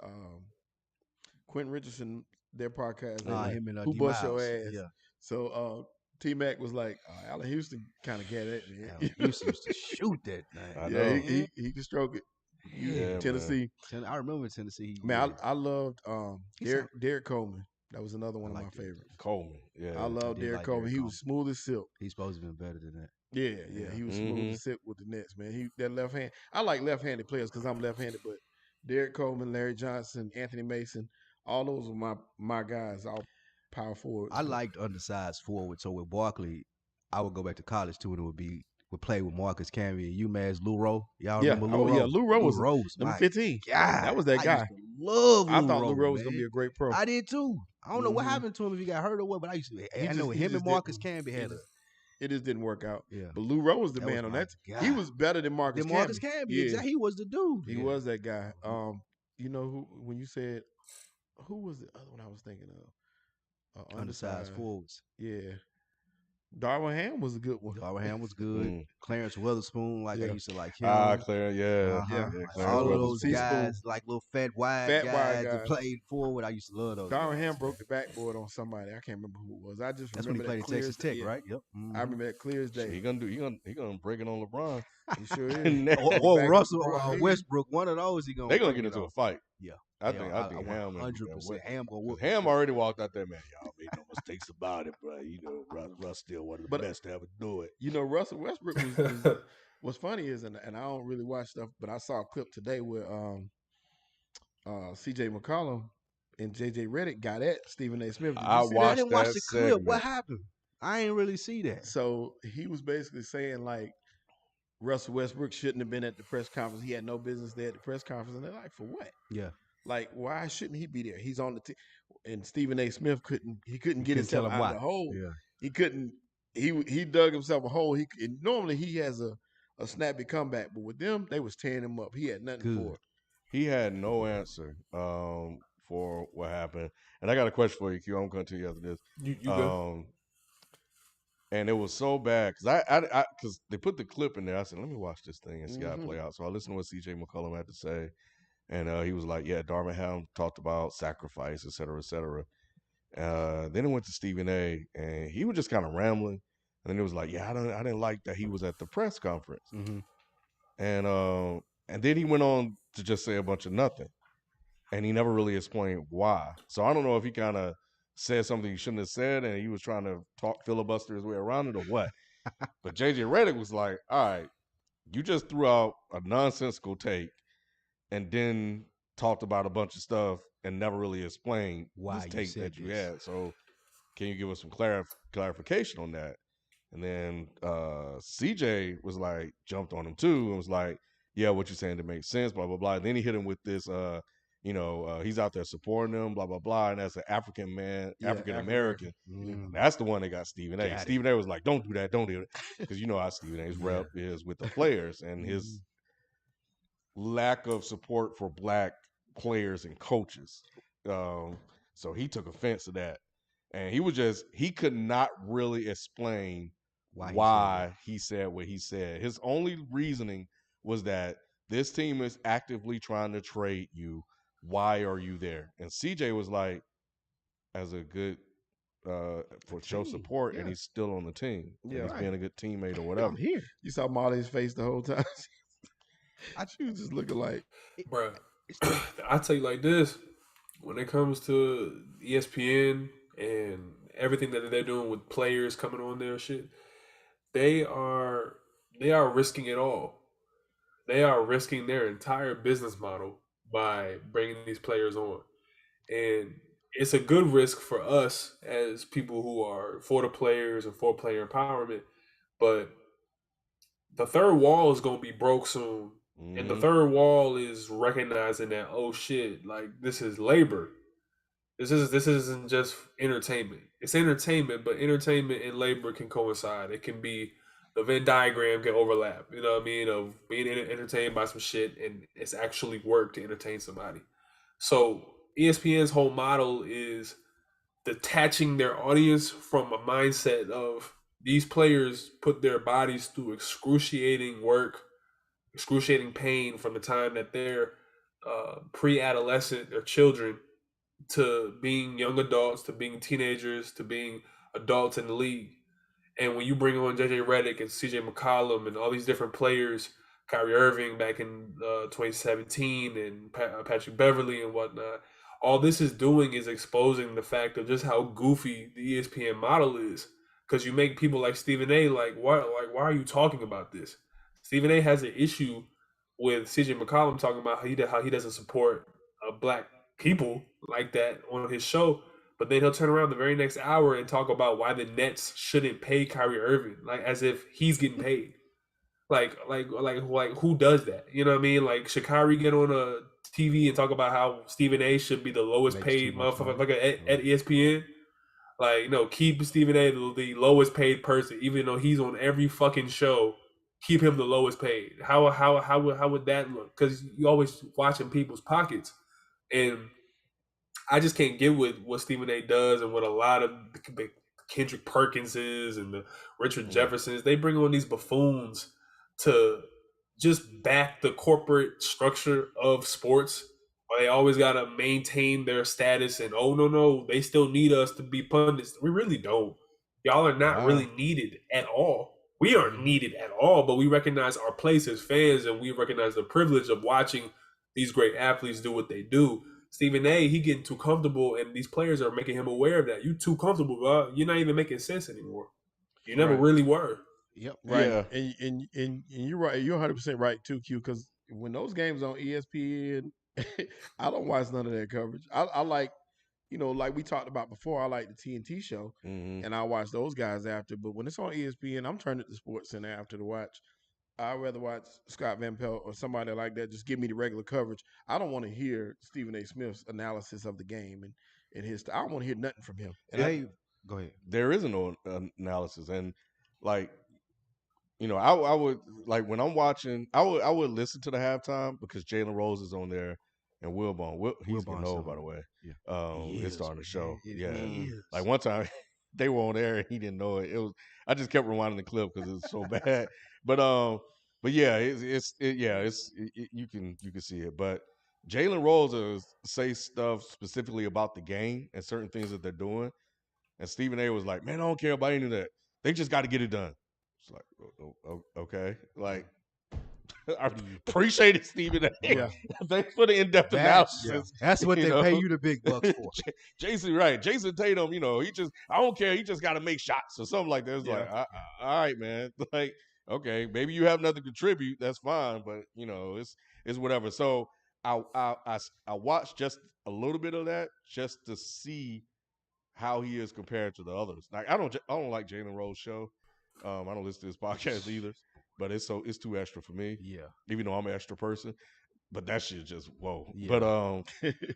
Quentin Richardson, their podcast. Him and who bust your ass? Yeah. So T-Mac was like, Allen Houston kind of get it. Allen Houston used to shoot that thing. I know. He can stroke it. Yeah, Tennessee. I remember Tennessee. Man, I loved Derek Coleman. That was another one of my favorites. Coleman, yeah. I love Derek Coleman. He was smooth as silk. He's supposed to have been better than that. Yeah. He was smooth as silk with the Nets, man. That left hand. I like left-handed players because I'm left-handed, but Derek Coleman, Larry Johnson, Anthony Mason, all those are my guys, all power forwards. I liked undersized forwards. So with Barkley, I would go back to college too, and it would play with Marcus Camby and UMass Lou Rowe. Y'all remember Lou Rowe? Yeah, Lou Rowe was number 15. God, that was that guy. Love Lou I thought Rowe, Lou Rowe was man. gonna be a great pro. I did too. I don't know what happened to him, if he got hurt or what, but I know him and Marcus Camby had it just didn't work out. Yeah. But Lou Rowe was the man on that. He was better than Marcus Camby. Yeah. Exactly. He was the dude. He was that guy. You know who? When you said who was the other one I was thinking of? Undersized forwards. Yeah. Darvin Ham was a good one. Darvin Ham was good. Clarence Witherspoon, I used to like him. Clarence, yeah. All of those guys, like little fat wide guys that played forward. I used to love those. Darvin Ham broke the backboard on somebody. I can't remember who it was. I just That's remember when he played at Texas Tech, right? Yep. I remember that clear as day. He gonna break it on LeBron. He sure is. or Russell or Westbrook. One of those They're gonna get into a fight. Yeah. I think Ham 100% Ham gonna whoop. Ham already walked out there, man. Y'all made no mistakes about it, bro. You know, Russ still one of the best to ever do it. You know, Russell Westbrook what's funny is, and I don't really watch stuff, but I saw a clip today where CJ McCollum and JJ Redick got at Stephen A. Smith. I didn't watch the clip. What happened? I ain't really see that. So he was basically saying like Russell Westbrook shouldn't have been at the press conference. He had no business there at the press conference. And they're like, for what? Yeah. Like, why shouldn't he be there? He's on the team. And Stephen A. Smith couldn't get himself out of the hole. Yeah. He couldn't. He dug himself a hole. Normally he has a snappy comeback, but with them, they was tearing him up. He had nothing for it. He had no answer for what happened. And I got a question for you, Q. I'm going to tell you after this. You go. And it was so bad because they put the clip in there. I said, let me watch this thing and see how it play out. So I listened to what C.J. McCollum had to say. And he was like, yeah, Darvin Ham talked about sacrifice, et cetera, et cetera. Then it went to Stephen A. And he was just kind of rambling. And then it was like, yeah, I didn't like that he was at the press conference. Mm-hmm. And then he went on to just say a bunch of nothing. And he never really explained why. So I don't know if he kind of said something he shouldn't have said and he was trying to filibuster his way around it or what. But JJ Redick was like, all right, you just threw out a nonsensical take and then talked about a bunch of stuff and never really explained why this take that you had. So can you give us some clarification on that? And then CJ was like, jumped on him too and was like, yeah, what you're saying, that makes sense, blah, blah, blah. And then he hit him with this, he's out there supporting them, blah, blah, blah. And as an African man, African-American, that's the one that got Stephen A. Stephen A. was like, don't do that. Because you know how Stephen A.'s rep is with the players and his lack of support for black players and coaches. So he took offense to that. And he could not really explain why he said what he said. His only reasoning was that this team is actively trying to trade you. Why are you there? And CJ was like, as a good for show support, and he's still on the team. Yeah, he's being a good teammate or whatever. I'm here. You saw Molly's face the whole time. She was just looking like, bro. I tell you like this: when it comes to ESPN and everything that they're doing with players coming on their shit, they are risking it all. They are risking their entire business model by bringing these players on, and it's a good risk for us as people who are for the players and for player empowerment. But the third wall is going to be broke soon. Mm-hmm. And the third wall is recognizing that, oh shit, like this is labor. This isn't just entertainment. It's entertainment, but entertainment and labor can coincide. It can be, the Venn diagram can overlap. You know what I mean? Of being entertained by some shit and it's actually work to entertain somebody. So ESPN's whole model is detaching their audience from a mindset of these players put their bodies through excruciating work, excruciating pain from the time that they're pre-adolescent or children to being young adults, to being teenagers, to being adults in the league. And when you bring on JJ Redick and CJ McCollum and all these different players, Kyrie Irving back in 2017 and Patrick Beverley and whatnot, all this is doing is exposing the fact of just how goofy the ESPN model is. Because you make people like Stephen A. why are you talking about this? Stephen A. has an issue with CJ McCollum talking about how he doesn't support black people like that on his show, but then he'll turn around the very next hour and talk about why the Nets shouldn't pay Kyrie Irving, like as if he's getting paid. Like who does that? You know what I mean? Like, should Kyrie get on a TV and talk about how Stephen A. should be the lowest paid motherfucker at ESPN? Like, no, keep Stephen A. the lowest paid person, even though he's on every fucking show. Keep him the lowest paid. How would that look? Because you always watching people's pockets, and I just can't get with what Stephen A. does and what a lot of the Kendrick Perkinses and the Richard Jeffersons, they bring on these buffoons to just back the corporate structure of sports. They always got to maintain their status and, oh, no, they still need us to be pundits. We really don't. Y'all are not really needed at all. We aren't needed at all, but we recognize our place as fans and we recognize the privilege of watching these great athletes do what they do. Stephen A., he getting too comfortable, and these players are making him aware of that. You too comfortable, bro. You're not even making sense anymore. You never really were. Yep. Right. Yeah. And you're right. You're 100% right too, Q. Because when those games on ESPN, I don't watch none of that coverage. I like, like we talked about before, I like the TNT show, and I watch those guys after. But when it's on ESPN, I'm turning to Sports Center after to watch. I'd rather watch Scott Van Pelt or somebody like that. Just give me the regular coverage. I don't want to hear Stephen A. Smith's analysis of the game and his. I don't want to hear nothing from him. And go ahead. There is no analysis, and like, I would, like, when I'm watching, I would listen to the halftime because Jalen Rose is on there and Wilbon. He's getting old, by the way. Yeah. He's starting the show. Like one time they were on there and he didn't know it. I just kept rewinding the clip because it was so bad. But yeah, you can see it. But Jalen Rose say stuff specifically about the game and certain things that they're doing, and Stephen A. was like, "Man, I don't care about any of that. They just got to get it done." It's like, okay, like, I appreciate it, Stephen A. Yeah. Thanks for the in-depth analysis. Yeah. That's what they pay you the big bucks for. Jason Tatum, I don't care. He just got to make shots or something like that. It's like, all right, man. Like, okay, maybe you have nothing to contribute. That's fine, but it's whatever. So I watched just a little bit of that just to see how he is compared to the others. Like, I don't like Jalen Rose's show. I don't listen to his podcast either. But it's too extra for me. Yeah. Even though I'm an extra person. But that shit just whoa. Yeah.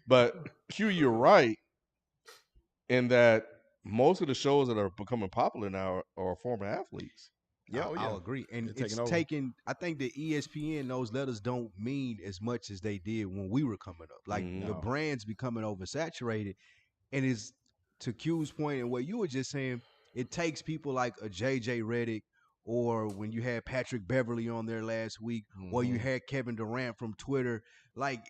But Q, you're right in that most of the shows that are becoming popular now are former athletes. Yeah, I'll agree. And it's taken, I think the ESPN, those letters don't mean as much as they did when we were coming up. Like, the brand's becoming oversaturated. And it's, to Q's point and what you were just saying, it takes people like a JJ Redick, or when you had Patrick Beverley on there last week, or you had Kevin Durant from Twitter. Like,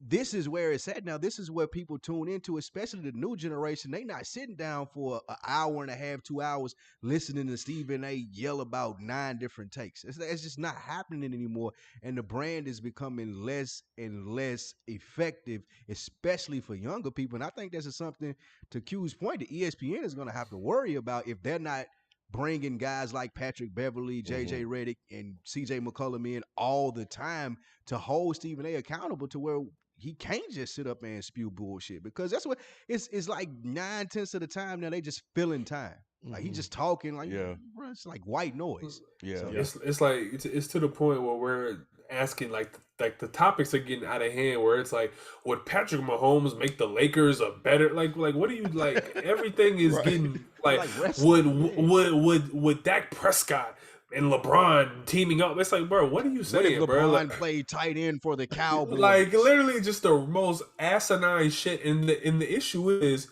this is where it's at now. This is where people tune into, especially the new generation. They not sitting down for an hour and a half, 2 hours, listening to Stephen A. yell about 9 different takes. It's just not happening anymore. And the brand is becoming less and less effective, especially for younger people. And I think this is something, to Q's point, the ESPN is going to have to worry about if they're not bringing guys like Patrick Beverly, JJ Redick, and CJ McCollum in all the time to hold Stephen A. accountable to where he can't just sit up and spew bullshit, because that's what it's like 9/10 of the time now they just filling time. Like he just talking like, bro, it's like white noise. Yeah. So, it's like it's to the point where we're asking like the topics are getting out of hand, where it's like, would Patrick Mahomes make the Lakers a better like what do you like? Everything is getting like would Dak Prescott and LeBron teaming up? It's like, bro, what are you saying, what if bro? LeBron played tight end for the Cowboys? Like literally just the most asinine shit. And the issue is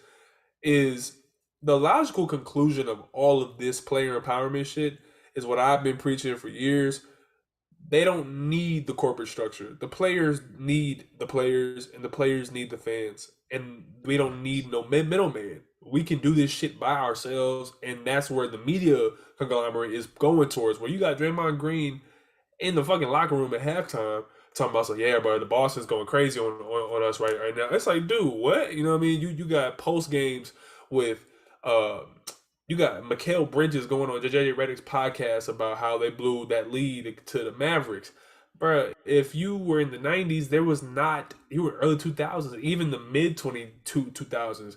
the logical conclusion of all of this player empowerment shit is what I've been preaching for years. They don't need the corporate structure. The players need the players, and the players need the fans. And we don't need no middleman. We can do this shit by ourselves, and that's where the media conglomerate is going towards. Where you got Draymond Green in the fucking locker room at halftime talking about, so yeah, bro, the boss is going crazy on us right now. It's like, dude, what? You know what I mean? You got post games with you got Mikal Bridges going on JJ Redick's podcast about how they blew that lead to the Mavericks. Bro, if you were in the 90s, there was not, you were early 2000s, even the mid 2000s,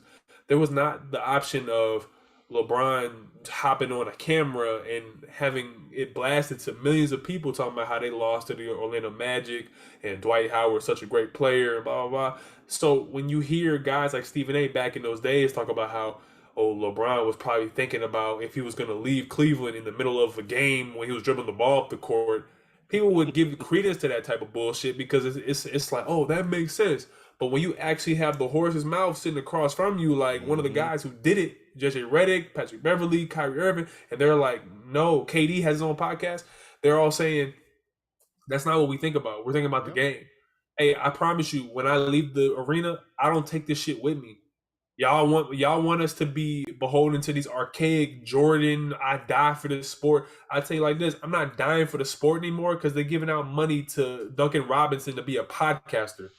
there was not the option of LeBron hopping on a camera and having it blasted to millions of people talking about how they lost to the Orlando Magic and Dwight Howard, such a great player, and blah, blah, blah. So when you hear guys like Stephen A. back in those days talk about how, LeBron was probably thinking about if he was going to leave Cleveland in the middle of a game when he was dribbling the ball up the court, people would give credence to that type of bullshit because it's like, oh, that makes sense. But when you actually have the horse's mouth sitting across from you, like one of the guys who did it, JJ Redick, Patrick Beverly, Kyrie Irving, and they're like, no, KD has his own podcast. They're all saying, that's not what we think about. We're thinking about the game. Hey, I promise you, when I leave the arena, I don't take this shit with me. Y'all want us to be beholden to these archaic Jordan, I die for this sport. I tell you like this, I'm not dying for the sport anymore because they're giving out money to Duncan Robinson to be a podcaster.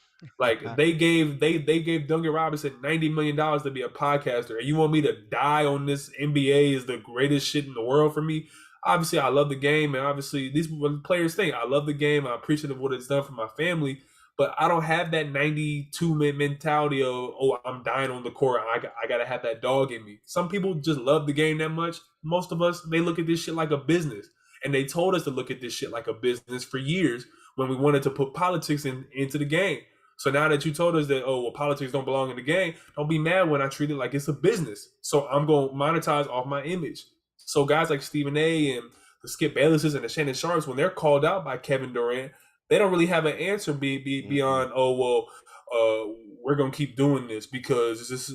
Like they gave Duncan Robinson $90 million to be a podcaster, and you want me to die on this NBA is the greatest shit in the world for me? Obviously, I love the game, and obviously these players think I love the game. I'm appreciative of what it's done for my family. But I don't have that 92-minute mentality of, I'm dying on the court. I got to have that dog in me. Some people just love the game that much. Most of us, they look at this shit like a business. And they told us to look at this shit like a business for years when we wanted to put politics into the game. So now that you told us that, politics don't belong in the game, don't be mad when I treat it like it's a business. So I'm going to monetize off my image. So guys like Stephen A. and the Skip Baylesses and the Shannon Sharps, when they're called out by Kevin Durant, they don't really have an answer beyond, we're going to keep doing this because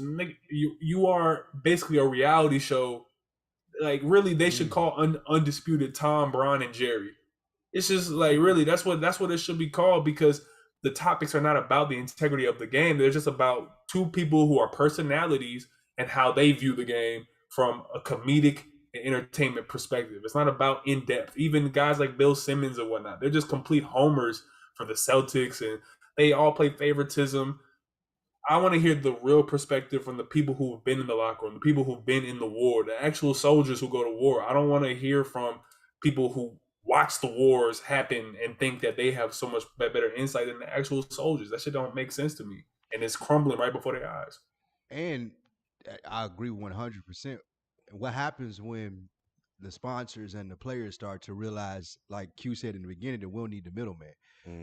you are basically a reality show. Like, really, they should call Undisputed Tom, Bron, and Jerry. It's just like, really, that's what it should be called, because the topics are not about the integrity of the game. They're just about two people who are personalities and how they view the game from a comedic entertainment perspective. It's not about in depth. Even guys like Bill Simmons and whatnot, they're just complete homers for the Celtics, and they all play favoritism. I want to hear the real perspective from the people who have been in the locker room, the people who've been in the war, the actual soldiers who go to war. I don't want to hear from people who watch the wars happen and think that they have so much better insight than the actual soldiers. That shit don't make sense to me, and it's crumbling right before their eyes. And I agree 100%. What happens when the sponsors and the players start to realize, like Q said in the beginning, that we'll need the middleman.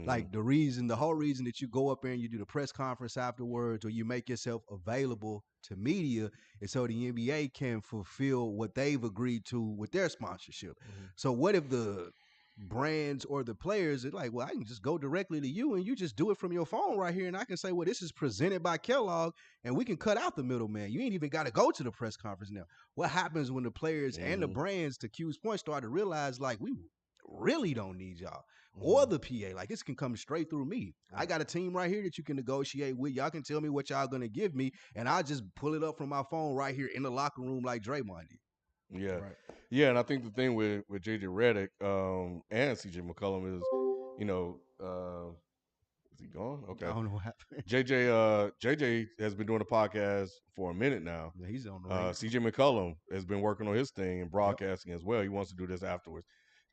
Like the whole reason that you go up there and you do the press conference afterwards, or you make yourself available to media, is so the NBA can fulfill what they've agreed to with their sponsorship. So what if the brands or the players are like, well, I can just go directly to you and you just do it from your phone right here, and I can say, well, this is presented by Kellogg, and we can cut out the middleman. You ain't even got to go to the press conference now. What happens when the players and the brands, to Q's point, start to realize, like, we really don't need y'all. Or the PA, like this can come straight through me. I got a team right here that you can negotiate with. Y'all can tell me what y'all gonna give me, and I'll just pull it up from my phone right here in the locker room like Draymond did. Yeah, yeah, and I think the thing with JJ Redick and CJ McCollum is, you know, is he gone? Okay, I don't know what happened. JJ has been doing a podcast for a minute now. Yeah, he's on the radio. CJ McCollum has been working on his thing and broadcasting as well. He wants to do this afterwards.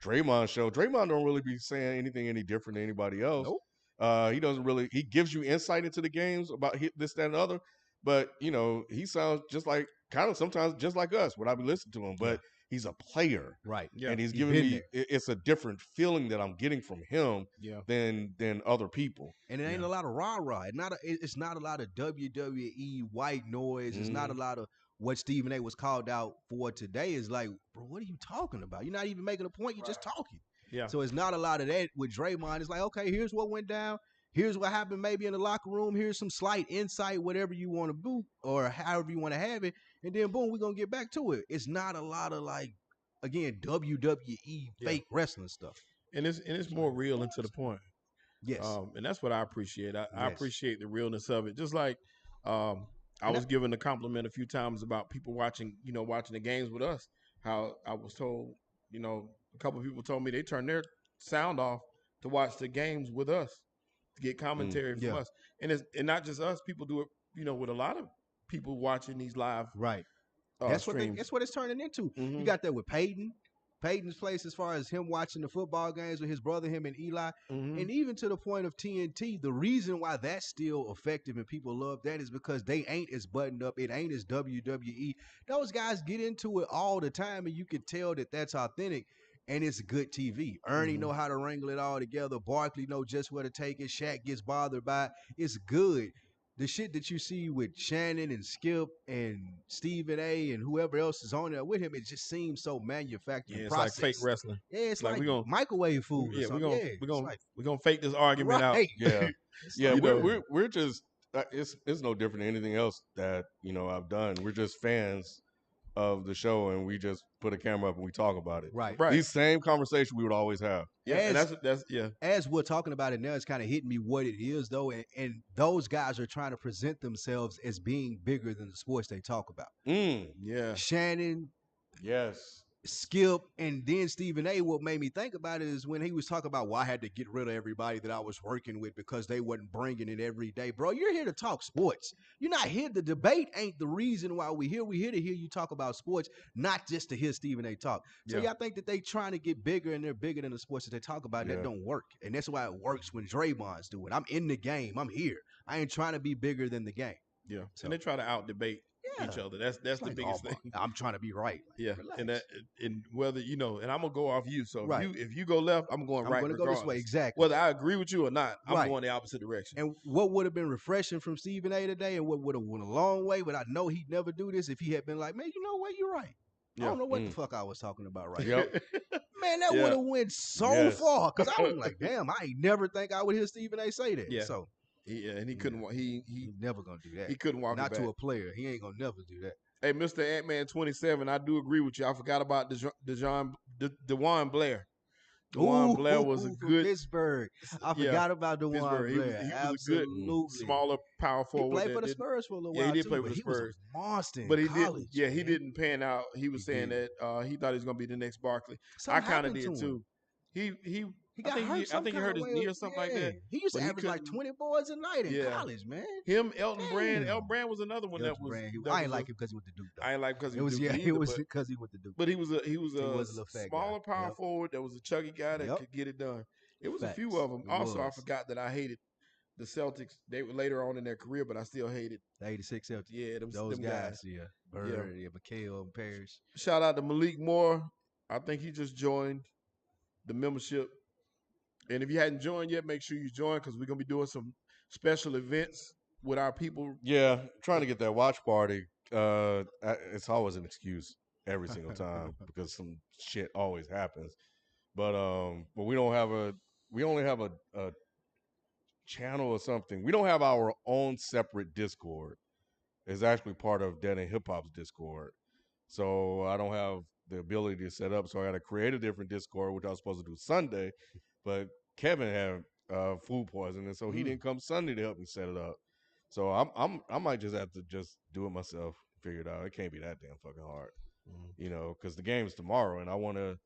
Draymond don't really be saying anything any different than anybody else. Nope. He doesn't really. He gives you insight into the games about this, that, and the other. But you know, he sounds just like kind of sometimes just like us when I be listening to him. But he's a player, right? Yeah, and he's giving me. It's a different feeling that I'm getting from him than other people. And it ain't a lot of rah-rah. It's not a lot of WWE white noise. It's not a lot of what Stephen A was called out for today. Is like, bro, what are you talking about? You're not even making a point. You're just talking. Yeah. So it's not a lot of that with Draymond. It's like, okay, here's what went down. Here's what happened maybe in the locker room. Here's some slight insight, whatever you want to do or however you want to have it. And then boom, we're going to get back to it. It's not a lot of like, again, WWE fake wrestling stuff. And it's more real and to the point. Yes. And that's what I appreciate. I appreciate the realness of it. Just like I was given a compliment a few times about people watching the games with us. How I was told, a couple of people told me they turned their sound off to watch the games with us, to get commentary from us. And not just us. People do it, with a lot of people watching these live. Right. That's what it's turning into. Mm-hmm. You got that with Peyton's place as far as him watching the football games with his brother, him and Eli. Mm-hmm. And even to the point of TNT, the reason why that's still effective and people love that is because they ain't as buttoned up. It ain't as WWE. Those guys get into it all the time, and you can tell that that's authentic, and it's good TV. Ernie know how to wrangle it all together. Barkley know just where to take it. Shaq gets bothered by it. It's good. The shit that you see with Shannon and Skip and Stephen A and whoever else is on there with him, it just seems so manufactured. Yeah, it's like fake wrestling. Yeah, it's like microwave food. Yeah, we're gonna fake this argument out. Yeah, yeah. We're just it's no different than anything else that I've done. We're just fans of the show, and we just put a camera up and we talk about it. Right. These same conversations we would always have. Yeah, that's As we're talking about it now, it's kind of hitting me what it is though, and those guys are trying to present themselves as being bigger than the sports they talk about. Yeah. Shannon. Yes. Skip, and then Stephen A. What made me think about it is when he was talking about, well, I had to get rid of everybody that I was working with because they wasn't bringing it every day. Bro, you're here to talk sports. You're not here. The debate ain't the reason why we're here. We're here to hear you talk about sports, not just to hear Stephen A. talk. So I think that they trying to get bigger, and they're bigger than the sports that they talk about. That don't work. And that's why it works when Draymond's do it. I'm in the game. I'm here. I ain't trying to be bigger than the game. Yeah. So, and they try to out-debate each other. That's the biggest thing. I'm trying to be right. Yeah, relax. and whether and I'm gonna go off you. So if you go left, I'm going right. I'm gonna go this way. Exactly. Whether I agree with you or not, I'm going the opposite direction. And what would have been refreshing from Stephen A. today, and what would have went a long way, but I know he'd never do this if he had been like, man, you know what, you're right. I don't know what the fuck I was talking about right now. Man, that would have went so far because I was like, damn, I ain't never think I would hear Stephen A. say that. Yeah. So. Yeah, and he couldn't. He never gonna do that. He couldn't walk not it back. To a player. He ain't gonna never do that. Hey, Mr. Ant-Man 27, I do agree with you. I forgot about DeJuan Blair. DeJuan Blair was a good Pittsburgh. I forgot about DeJuan Blair. He was a good smaller power forward. He played for the Spurs for a little while. Yeah, he did play for the Spurs. He was a monster in but he college, didn't. Yeah, he didn't pan out. He was saying that he thought he was gonna be the next Barkley. I kind of did too. I think he hurt his knee or something like that. He used to average like 20 boards a night in college, man. Him, Elton Brand. Elton Brand was another one that was. I ain't like him because he went to Duke. I ain't like because he was Duke. It was because he went to Duke. But he was a smaller power forward. That was a chuggy guy that could get it done. It was a few of them. Also, I forgot that I hated the Celtics. They were later on in their career, but I still hated the 86 Celtics. Yeah, those guys. Yeah, Bird, McHale, and Parrish. Shout out to Malik Moore. I think he just joined the membership. And if you hadn't joined yet, make sure you join because we're going to be doing some special events with our people. Yeah, trying to get that watch party. It's always an excuse every single time because some shit always happens. But we only have a channel or something. We don't have our own separate Discord. It's actually part of Dead End Hip Hop's Discord. So I don't have the ability to set up. So I got to create a different Discord, which I was supposed to do Sunday, but Kevin had food poisoning, so he didn't come Sunday to help me set it up. So I might just have to just do it myself, figure it out. It can't be that damn fucking hard, because the game's tomorrow, and I want to,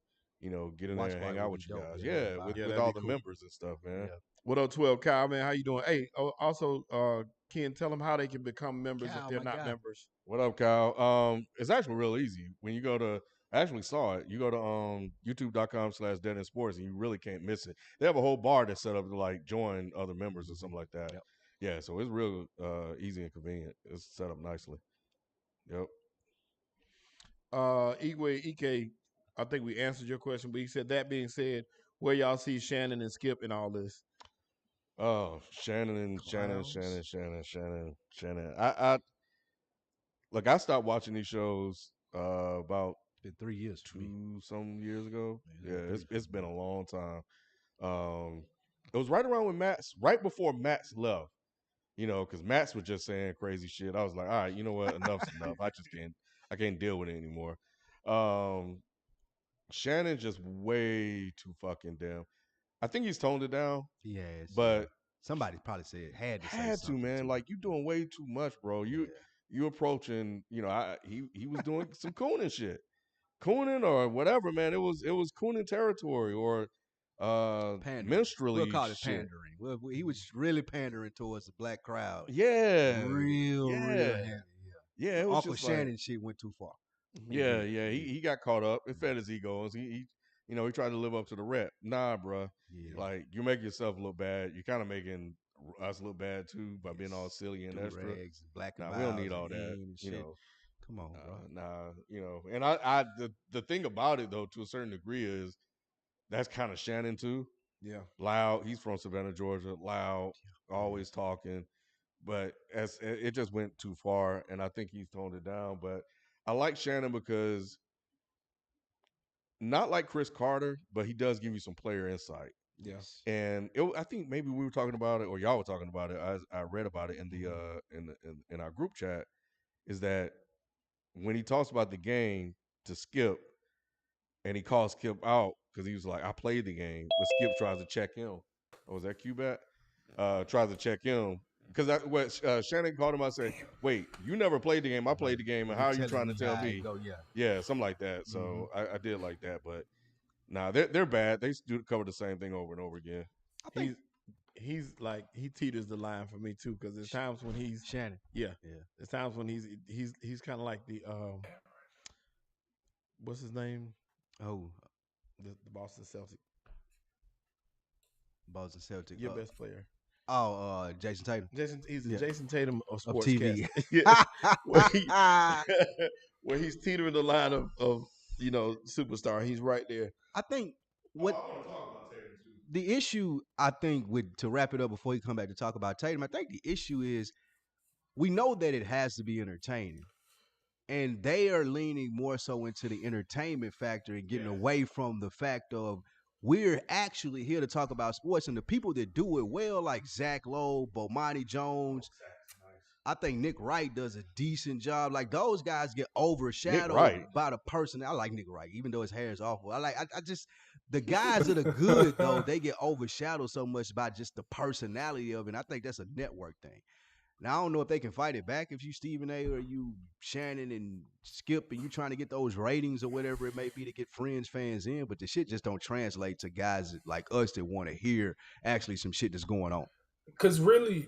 get in there and hang out with you guys. Yeah, with all the members and stuff, man. Yeah. What up, 12 Kyle, man? How you doing? Hey, also, Ken, tell them how they can become members if they're not members. What up, Kyle? It's actually real easy. When you go to, I actually saw it. You go to youtube.com/deadendsports, and you really can't miss it. They have a whole bar that's set up to like join other members or something like that. Yep. Yeah, so it's real easy and convenient. It's set up nicely. Yep. Igwe Ike, I think we answered your question, but he said, that being said, where y'all see Shannon and Skip in all this? Oh, Shannon. I look, I stopped watching these shows about been 3 years, some years ago. Yeah, it's been a long time. It was right around when right before Max left. Because Max was just saying crazy shit. I was like, all right, you know what? Enough's enough. I can't deal with it anymore. Shannon's just way too fucking damn. I think he's toned it down. He has. But somebody probably said had to, man. Like, you doing way too much, bro. You approaching, he was doing some cooning shit. Cooning or whatever, man. It was cooning territory or minstrelly. We'll call it shit. pandering. Well, he was really pandering towards the black crowd. Yeah. Real heavy. Yeah, it was Uncle just Shannon shit went too far. Yeah. He got caught up. It fed his ego. He tried to live up to the rep. Nah, bro. Yeah. Like, you make yourself look bad. You're kind of making us look bad too by being all silly and extra. Rags, black and we don't need all that. Come on, bro. And I the thing about it though, to a certain degree, is that's kind of Shannon too. Yeah. Loud. He's from Savannah, Georgia. Loud, always talking. But as it just went too far, and I think he's toned it down. But I like Shannon because, not like Chris Carter, but he does give you some player insight. Yes. And I think maybe we were talking about it, or y'all were talking about it. I read about it in the in our group chat. Is that when he talks about the game to Skip, and he calls Skip out because he was like, "I played the game," but Skip tries to check him. Oh, was that Q-Bat? Tries to check him. Because what Shannon called him, I said, "Wait, you never played the game. I played the game, and how are you trying to tell me?" Yeah, something like that. So I did like that, but they're bad. They cover the same thing over and over again. I think he's like, he teeters the line for me too, because there's times when he's Shannon. Yeah. There's times when he's kind of like the what's his name? Oh, the Boston Celtic. Boston Celtic. Your best player. Jason Tatum. He's the Jason Tatum of sports TV. where he's teetering the line of superstar. He's right there. I think the issue, to wrap it up before you come back to talk about Tatum, I think the issue is we know that it has to be entertaining. And they are leaning more so into the entertainment factor and getting away from the fact of, we're actually here to talk about sports, and the people that do it well, like Zach Lowe, Bomani Jones, I think Nick Wright does a decent job. Like, those guys get overshadowed by the person. I like Nick Wright, even though his hair is awful. I just the guys that are good though, they get overshadowed so much by just the personality of it. And I think that's a network thing. Now, I don't know if they can fight it back if you Stephen A. or you Shannon and Skip and you trying to get those ratings or whatever it may be to get Friends fans in, but the shit just don't translate to guys like us that want to hear actually some shit that's going on. Because really,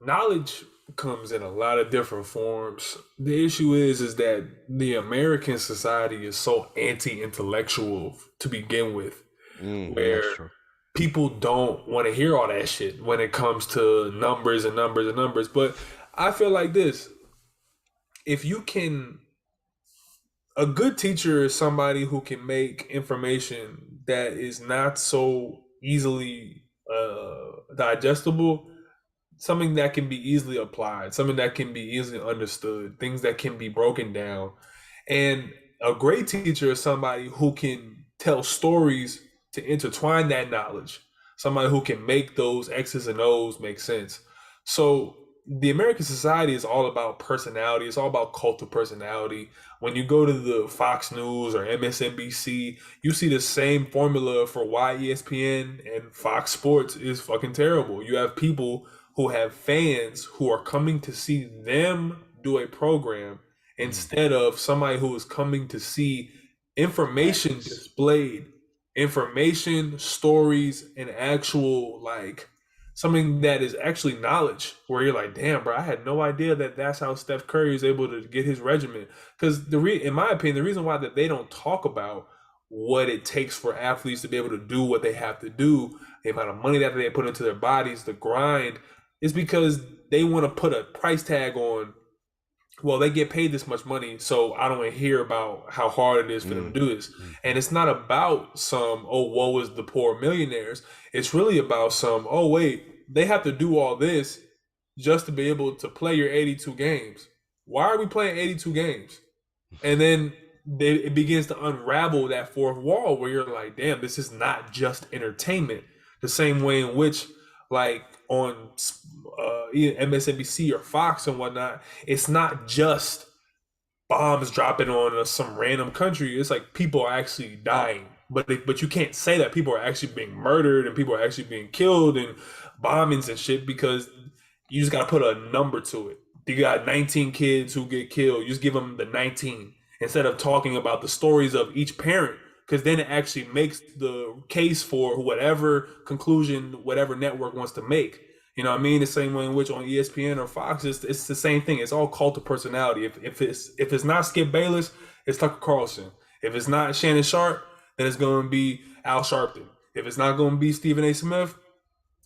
knowledge comes in a lot of different forms. The issue is that the American society is so anti-intellectual to begin with, where people don't want to hear all that shit when it comes to numbers and numbers and numbers. But I feel like this: if you can, a good teacher is somebody who can make information that is not so easily digestible, something that can be easily applied, something that can be easily understood, things that can be broken down. And a great teacher is somebody who can tell stories to intertwine that knowledge, somebody who can make those X's and O's make sense. So the American society is all about personality. It's all about cult of personality. When you go to the Fox News or MSNBC, you see the same formula for why ESPN and Fox Sports is fucking terrible. You have people who have fans who are coming to see them do a program instead of somebody who is coming to see information displayed, information, stories, and actual like something that is actually knowledge where you're like, damn, bro, I had no idea that that's how Steph Curry is able to get his regimen. Because in my opinion, the reason why that they don't talk about what it takes for athletes to be able to do what they have to do, the amount of money that they put into their bodies, the grind, is because they want to put a price tag on, well, they get paid this much money, so I don't want to hear about how hard it is for them to do this. And it's not about some, oh, woe is the poor millionaires. It's really about some, oh, wait, they have to do all this just to be able to play your 82 games. Why are we playing 82 games? And then it begins to unravel that fourth wall where you're like, damn, this is not just entertainment. The same way in which, like, on MSNBC or Fox and whatnot, it's not just bombs dropping on some random country. It's like people are actually dying, but you can't say that people are actually being murdered and people are actually being killed and bombings and shit, because you just got to put a number to it. You got 19 kids who get killed. You just give them the 19 instead of talking about the stories of each parent, because then it actually makes the case for whatever conclusion whatever network wants to make. You know what I mean? The same way in which on ESPN or Fox, it's the same thing. It's all cult of personality. If it's not Skip Bayless, it's Tucker Carlson. If it's not Shannon Sharpe, then it's going to be Al Sharpton. If it's not going to be Stephen A. Smith,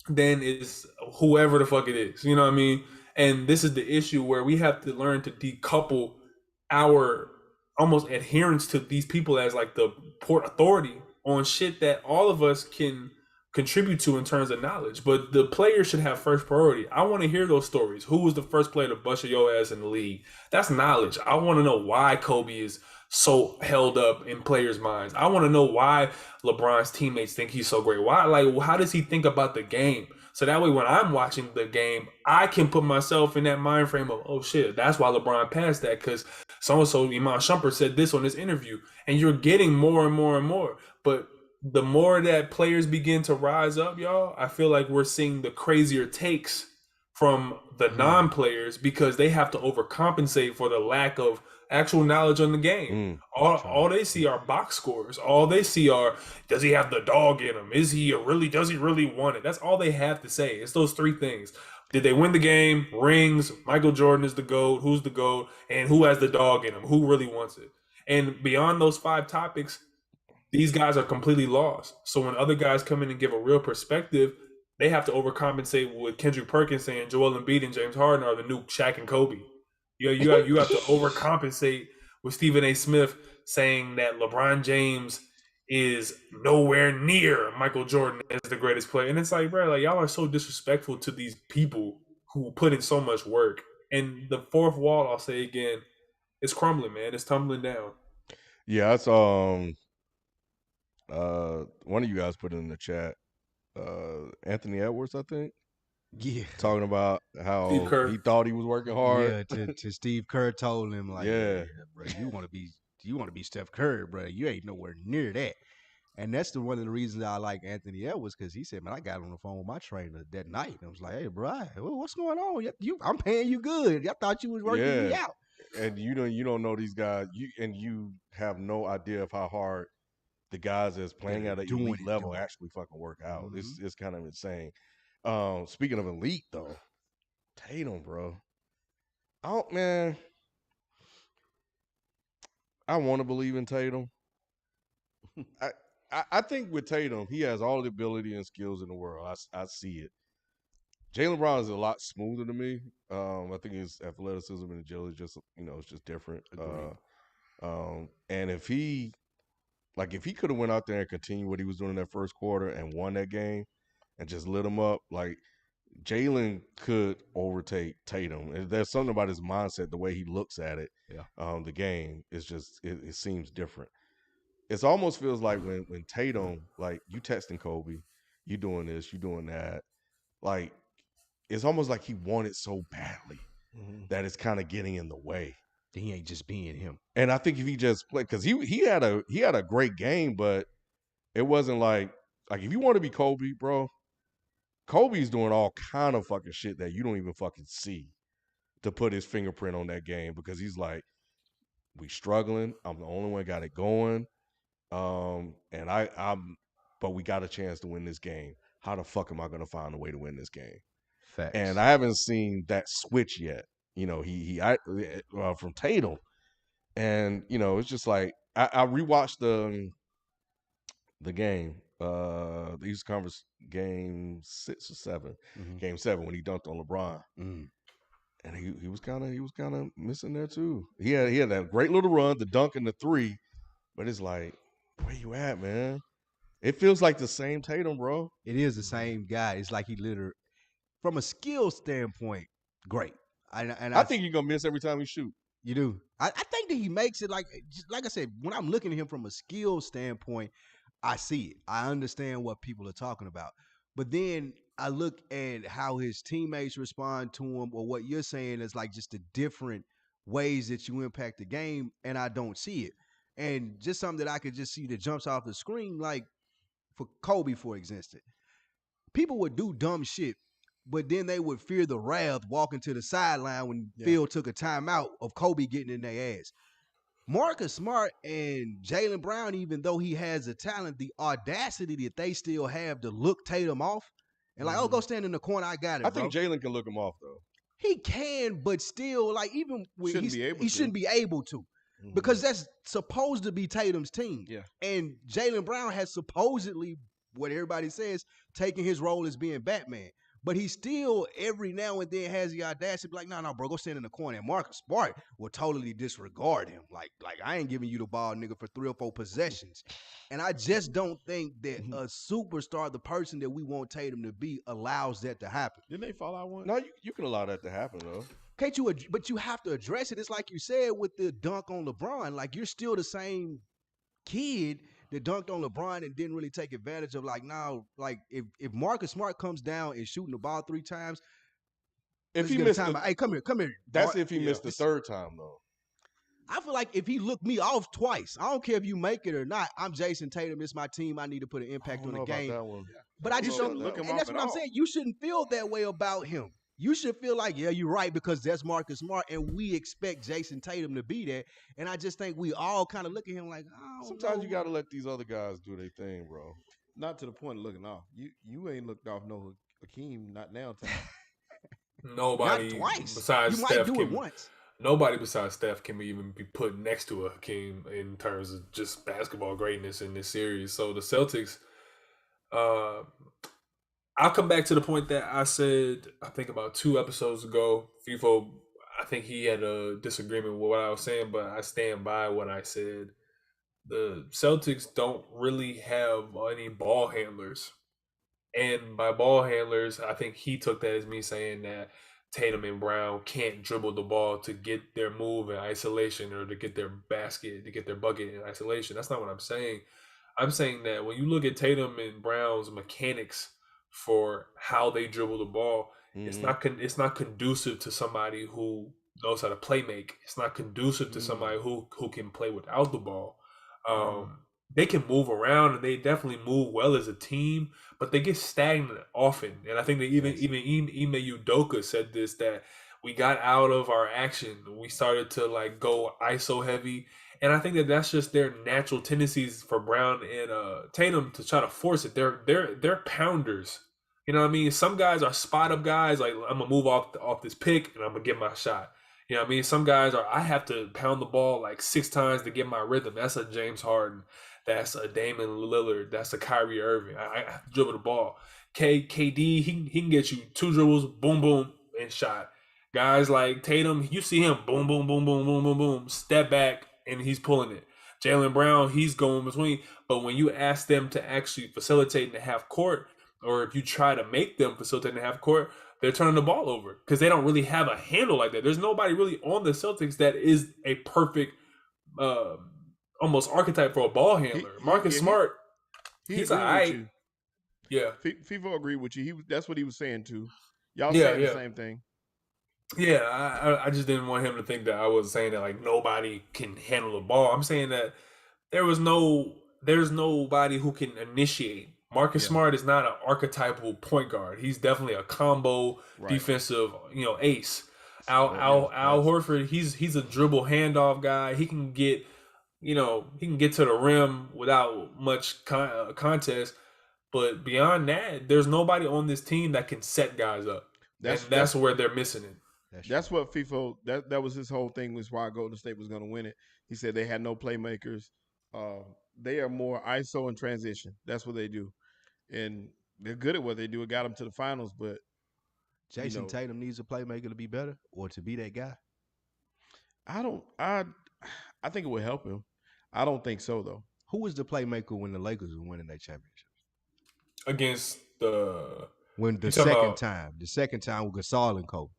then it's whoever the fuck it is. You know what I mean? And this is the issue where we have to learn to decouple our almost adherence to these people as like the port authority on shit that all of us can contribute to in terms of knowledge. But the player should have first priority. I want to hear those stories. Who was the first player to bust your ass in the league? That's knowledge. I want to know why Kobe is so held up in players' minds. I want to know why LeBron's teammates think he's so great. Why, like, how does he think about the game? So that way, when I'm watching the game, I can put myself in that mind frame of, oh shit, that's why LeBron passed that, because so-and-so, Iman Shumpert said this on this interview. And you're getting more and more and more. But the more that players begin to rise up, y'all, I feel like we're seeing the crazier takes from the non-players, because they have to overcompensate for the lack of actual knowledge on the game. All they see are box scores. All they see are, does he have the dog in him? Does he really want it? That's all they have to say. It's those three things. Did they win the game? Rings. Michael Jordan is the GOAT. Who's the GOAT? And who has the dog in him? Who really wants it? And beyond those 5 topics, these guys are completely lost. So when other guys come in and give a real perspective, they have to overcompensate with Kendrick Perkins saying Joel Embiid and James Harden are the new Shaq and Kobe. You have to overcompensate with Stephen A. Smith saying that LeBron James is nowhere near Michael Jordan as the greatest player. And it's like, bro, like, y'all are so disrespectful to these people who put in so much work. And the fourth wall, I'll say again, it's crumbling, man. It's tumbling down. Yeah, that's one of you guys put it in the chat. Anthony Edwards, I think. Yeah, talking about how he thought he was working hard. Yeah, to Steve Kerr told him like, yeah, bro, you want to be Steph Curry, bro. You ain't nowhere near that. And that's one of the reasons I like Anthony Edwards, because he said, man, I got on the phone with my trainer that night, and I was like, hey, bro, what's going on? I'm paying you good. I thought you was working me out. And you don't know these guys, you have no idea of how hard the guys that's playing at an elite level actually fucking work out. Mm-hmm. It's kind of insane. Speaking of elite though, Tatum, bro. I want to believe in Tatum. I think with Tatum, he has all the ability and skills in the world. I see it. Jaylen Brown is a lot smoother to me. I think his athleticism and agility just, it's just different. And if he could have went out there and continued what he was doing in that first quarter and won that game and just lit him up, like, Jaylen could overtake Tatum. There's something about his mindset, the way he looks at it. Yeah. The game is just it seems different. It almost feels like when Tatum, like, you texting Kobe, you doing this, you doing that, like, it's almost like he wanted so badly that it's kind of getting in the way. He ain't just being him. And I think if he just played, because he had a great game, but it wasn't like if you want to be Kobe, bro, Kobe's doing all kind of fucking shit that you don't even fucking see to put his fingerprint on that game, because he's like, we struggling. I'm the only one got it going. But we got a chance to win this game. How the fuck am I going to find a way to win this game? Facts. And I haven't seen that switch yet. You know, from Tatum, and you know, it's just like I rewatched the game, the East Conference game 6 or 7, game 7 when he dunked on LeBron, and he was kind of missing there too. He had that great little run, the dunk and the 3, but it's like, where you at, man? It feels like the same Tatum, bro. It is the same guy. It's like he literally, from a skill standpoint, great. I think you're gonna miss every time he shoot. You do. I think that he makes it like I said, when I'm looking at him from a skill standpoint, I see it. I understand what people are talking about. But then I look at how his teammates respond to him, or what you're saying is like just the different ways that you impact the game, and I don't see it. And just something that I could just see that jumps off the screen, like for Kobe, for example, people would do dumb shit, but then they would fear the wrath walking to the sideline when Phil took a timeout of Kobe getting in their ass. Marcus Smart and Jaylen Brown, even though he has the talent, the audacity that they still have to look Tatum off and like, oh, go stand in the corner, I got it. I think Jaylen can look him off though. He can, but still, like, even when he shouldn't be able to. Because that's supposed to be Tatum's team. Yeah. And Jaylen Brown has supposedly, what everybody says, taken his role as being Batman. But he still, every now and then, has the audacity to be like, no, bro, go stand in the corner. And Marcus Smart will totally disregard him. Like I ain't giving you the ball, nigga, for 3 or 4 possessions. And I just don't think that a superstar, the person that we want Tatum to be, allows that to happen. Didn't they fall out once? No, you can allow that to happen, though. But you have to address it. It's like you said with the dunk on LeBron. Like, you're still the same kid that dunked on LeBron and didn't really take advantage of, like, now, like, if Marcus Smart comes down and shooting the ball 3 times, if he missed hey, come here. That's if he missed the 3rd time, though. I feel like if he looked me off twice, I don't care if you make it or not. I'm Jason Tatum. It's my team. I need to put an impact on the game. But I just don't look him. And that's what I'm saying. You shouldn't feel that way about him. You should feel like, yeah, you're right, because that's Marcus Smart, and we expect Jason Tatum to be there. And I just think we all kind of look at him like, oh, sometimes you got to let these other guys do their thing, bro. Not to the point of looking off. You ain't looked off no Hakeem, not now time. Nobody not twice. Besides you Steph might do it once. Nobody besides Steph can even be put next to a Hakeem in terms of just basketball greatness in this series. So the Celtics, I'll come back to the point that I said, I think about 2 episodes ago. FIFO, I think he had a disagreement with what I was saying, but I stand by what I said. The Celtics don't really have any ball handlers. And by ball handlers, I think he took that as me saying that Tatum and Brown can't dribble the ball to get their move in isolation, or to get their basket, to get their bucket in isolation. That's not what I'm saying. I'm saying that when you look at Tatum and Brown's mechanics for how they dribble the ball, it's not conducive to somebody who knows how to play make. It's not conducive to somebody who can play without the ball. They can move around, and they definitely move well as a team, but they get stagnant often. And I think that even Ime Udoka said this, that we got out of our action. We started to like go ISO heavy. And I think that that's just their natural tendencies for Brown and Tatum to try to force it. They're pounders. You know what I mean? Some guys are spot up guys, like, I'm gonna move off this pick and I'm gonna get my shot. You know what I mean? Some guys I have to pound the ball like 6 times to get my rhythm. That's a James Harden. That's a Damian Lillard. That's a Kyrie Irving. I have to dribble the ball. KD, he can get you 2 dribbles, boom, boom, and shot. Guys like Tatum, you see him, boom, boom, boom, boom, boom, boom, boom, step back, and he's pulling it. Jaylen Brown, he's going between. But when you ask them to actually facilitate in the half court, or if you try to make them facilitate in the half court, they're turning the ball over because they don't really have a handle like that. There's nobody really on the Celtics that is a perfect almost archetype for a ball handler. Marcus Smart, he's all right. Yeah. FIFO agreed with you. That's what he was saying too. Y'all saying the same thing. Yeah, I just didn't want him to think that I was saying that like nobody can handle the ball. I'm saying that there's nobody who can initiate. Marcus Smart is not an archetypal point guard. He's definitely a combo defensive, ace. Al Horford, he's a dribble handoff guy. He can get, he can get to the rim without much contest. But beyond that, there's nobody on this team that can set guys up. That's where they're missing it. That's what FIFO, that was his whole thing, was why Golden State was going to win it. He said they had no playmakers. They are more ISO and transition. That's what they do. And they're good at what they do. It got them to the finals, but Jason Tatum needs a playmaker to be better or to be that guy. I think it would help him. I don't think so, though. Who was the playmaker when the Lakers were winning their championships? Against the second time with Gasol and Kobe.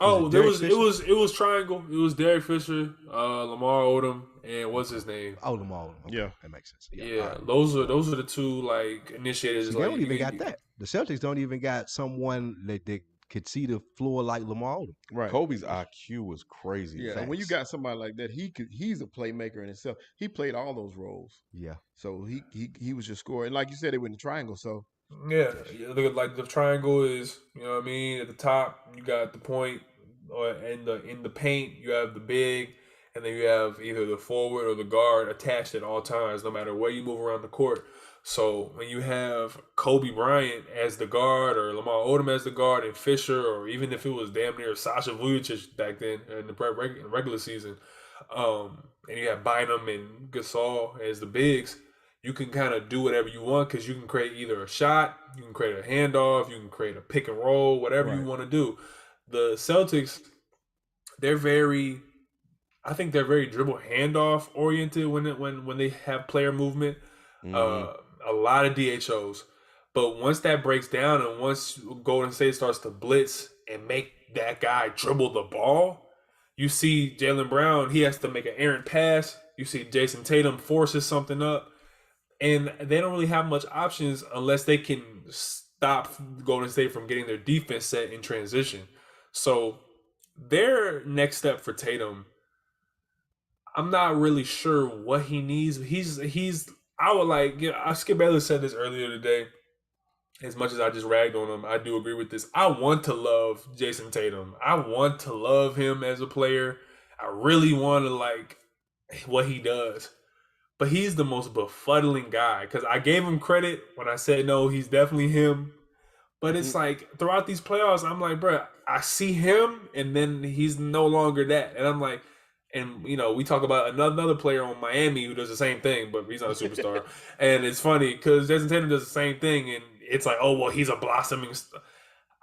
It was triangle. It was Derek Fisher, Lamar Odom, and what's his name? Oh, Lamar Odom. Okay. Yeah, that makes sense. Yeah, right. Those are the two like initiators. They don't even got that. The Celtics don't even got someone that could see the floor like Lamar Odom. Right. Kobe's IQ was crazy. Yeah, and when you got somebody like that, he's a playmaker in himself. He played all those roles. Yeah. So he was just scoring. And like you said, they went in the triangle. So yeah, like the triangle is, you know what I mean. At the top, you got the point, or in the paint, you have the big, and then you have either the forward or the guard attached at all times, no matter where you move around the court. So when you have Kobe Bryant as the guard, or Lamar Odom as the guard, and Fisher, or even if it was damn near Sasha Vujacic back then in the regular season, and you have Bynum and Gasol as the bigs, you can kind of do whatever you want because you can create either a shot, you can create a handoff, you can create a pick and roll, whatever you want to do. The Celtics, I think they're very dribble handoff oriented when they have player movement. A lot of DHOs. But once that breaks down and once Golden State starts to blitz and make that guy dribble the ball, you see Jaylen Brown, he has to make an errant pass. You see Jason Tatum forces something up. And they don't really have much options unless they can stop Golden State from getting their defense set in transition. So their next step for Tatum, I'm not really sure what he needs. Skip Bayless said this earlier today. As much as I just ragged on him, I do agree with this. I want to love Jason Tatum. I want to love him as a player. I really want to like what he does. But he's the most befuddling guy because I gave him credit when I said no, he's definitely him. But it's like throughout these playoffs, I'm like, bro, I see him and then he's no longer that. And I'm like, and we talk about another player on Miami who does the same thing, but he's not a superstar. And it's funny because Jason Tatum does the same thing, and it's like, oh well, he's a blossoming.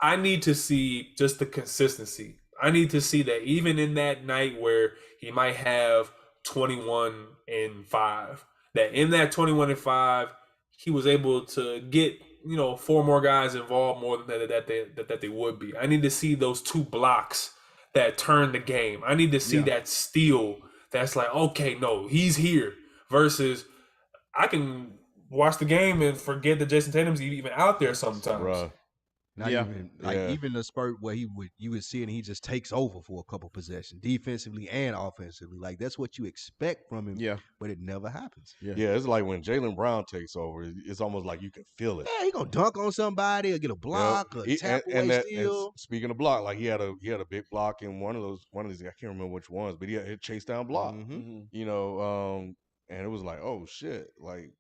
I need to see just the consistency. I need to see that even in that night where he might have 21 and 5, that in that 21 and 5, he was able to get 4 more guys involved more than that they would be. I need to see those 2 blocks that turn the game. I need to see that steal that's like, okay, no, he's here, versus I can watch the game and forget that Jason Tatum's even out there sometimes. Bruh. Even the spurt where you would see it and he just takes over for a couple possessions, defensively and offensively. Like that's what you expect from him. Yeah, but it never happens. Yeah, it's like when Jaylen Brown takes over, it's almost like you can feel it. Yeah, he gonna dunk on somebody or get a block or tap away steal. Speaking of block, like he had a big block in one of these. I can't remember which ones, but he had a chase down block. And it was like, oh shit, like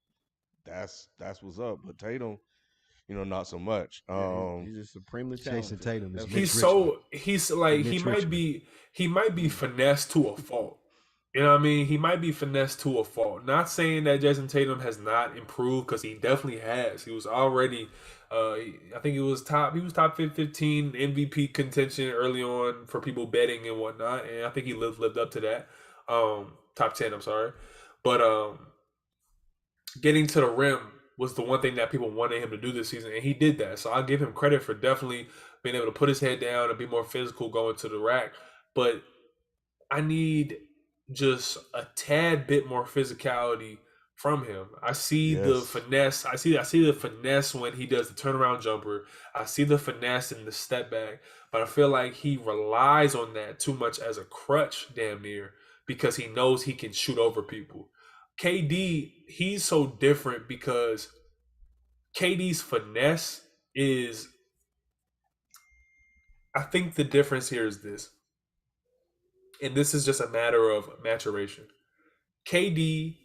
that's what's up. But Tatum, not so much. He's just supremely talented. Jason Tatum is he might be finessed to a fault. You know what I mean? He might be finessed to a fault. Not saying that Jason Tatum has not improved, because he definitely has. He was already I think he was top 15 MVP contention early on for people betting and whatnot, and I think he lived up to that. Top 10, I'm sorry. But getting to the rim was the one thing that people wanted him to do this season, and he did that. So I'll give him credit for definitely being able to put his head down and be more physical going to the rack. But I need just a tad bit more physicality from him. I see the finesse. I see the finesse when he does the turnaround jumper. I see the finesse in the step back, but I feel like he relies on that too much as a crutch, damn near, because he knows he can shoot over people. KD, he's so different because KD's finesse is, I think the difference here is this, and this is just a matter of maturation. KD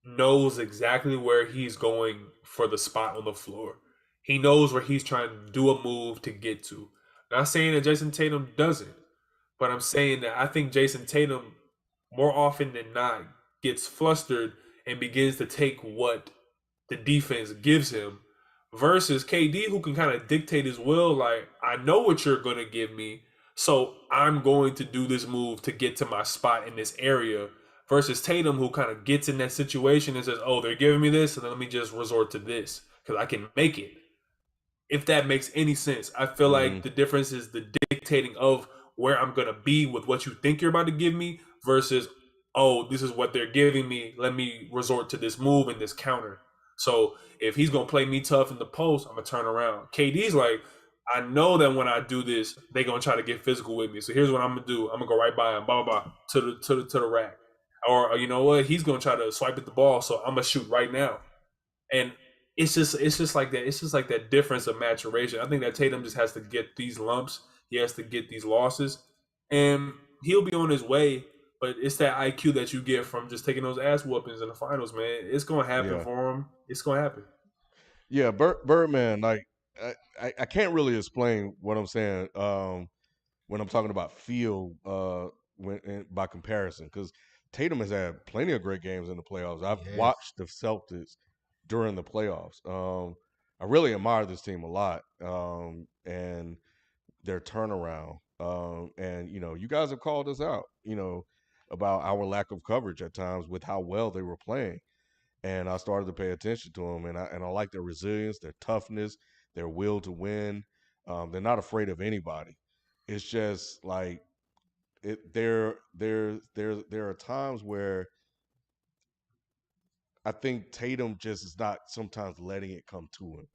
knows exactly where he's going for the spot on the floor. He knows where he's trying to do a move to get to. Not saying that Jason Tatum doesn't, but I'm saying that I think Jason Tatum, more often than not, gets flustered and begins to take what the defense gives him, versus KD, who can kind of dictate his will. Like, I know what you're going to give me, so I'm going to do this move to get to my spot in this area, versus Tatum, who kind of gets in that situation and says, oh, they're giving me this, and then let me just resort to this because I can make it. If that makes any sense. I feel like the difference is the dictating of where I'm going to be with what you think you're about to give me versus, oh, this is what they're giving me. Let me resort to this move and this counter. So if he's going to play me tough in the post, I'm going to turn around. KD's like, I know that when I do this, they're going to try to get physical with me. So here's what I'm going to do. I'm going to go right by him, blah, blah, blah, to the rack. Or you know what? He's going to try to swipe at the ball, so I'm going to shoot right now. And it's just like that. It's just like that difference of maturation. I think that Tatum just has to get these lumps. He has to get these losses. And he'll be on his way. But it's that IQ that you get from just taking those ass whoopings in the finals, man. It's going to happen for him. It's going to happen. Yeah, Birdman, like, I can't really explain what I'm saying when I'm talking about feel by comparison, because Tatum has had plenty of great games in the playoffs. I've watched the Celtics during the playoffs. I really admire this team a lot, and their turnaround. And, you know, you guys have called us out, you know, about our lack of coverage at times with how well they were playing. And I started to pay attention to them, and I like their resilience, their toughness, their will to win. They're not afraid of anybody. It's just like there are times where I think Tatum just is not sometimes letting it come to him.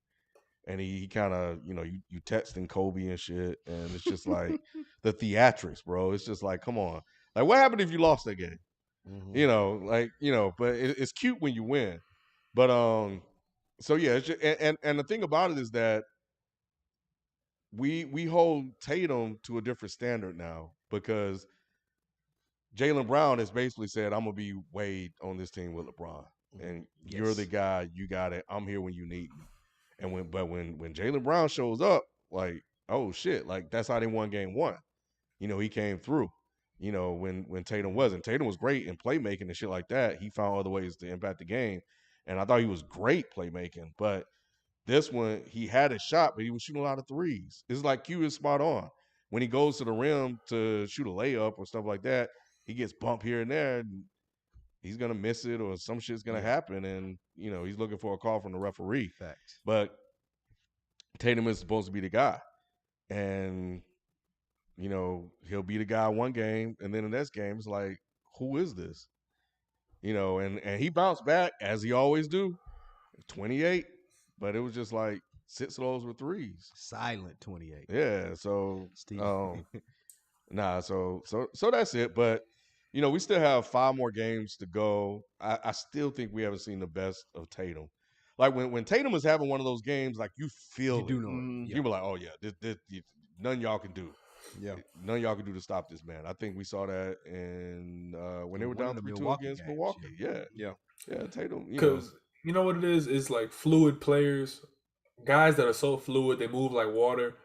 And he kind of, you know, you texting Kobe and shit, and it's just like the theatrics, bro. It's just like, come on. Like, what happened if you lost that game? Mm-hmm. You know, like, you know, but it's cute when you win. But so yeah, it's just, and the thing about it is that we hold Tatum to a different standard now, because Jaylen Brown has basically said, I'm gonna be Wade on this team with LeBron, and you're the guy. You got it. I'm here when you need me. And when Jaylen Brown shows up, like, oh shit, like that's how they won game one. You know, he came through. You know, when Tatum wasn't. Tatum was great in playmaking and shit like that. He found other ways to impact the game. And I thought he was great playmaking. But this one, he had a shot, but he was shooting a lot of threes. It's like Q is spot on. When he goes to the rim to shoot a layup or stuff like that, he gets bumped here and there, and he's going to miss it, or some shit's going to happen. And, you know, he's looking for a call from the referee. Facts. But Tatum is supposed to be the guy. And, you know, he'll be the guy one game, and then the next game it's like, who is this? You know, and he bounced back as he always do, 28, but it was just like 6 of those were threes. Silent 28. Yeah, so so that's it. But you know, we still have 5 more games to go. I still think we haven't seen the best of Tatum. Like when Tatum is having one of those games, like you feel you do know. You were like, oh yeah, this none y'all can do. Yeah, none y'all can do to stop this man. I think we saw that in when they were down 3-2 against Milwaukee. Yeah. Tatum. Because you know what it is? It's like fluid players, guys that are so fluid, they move like water.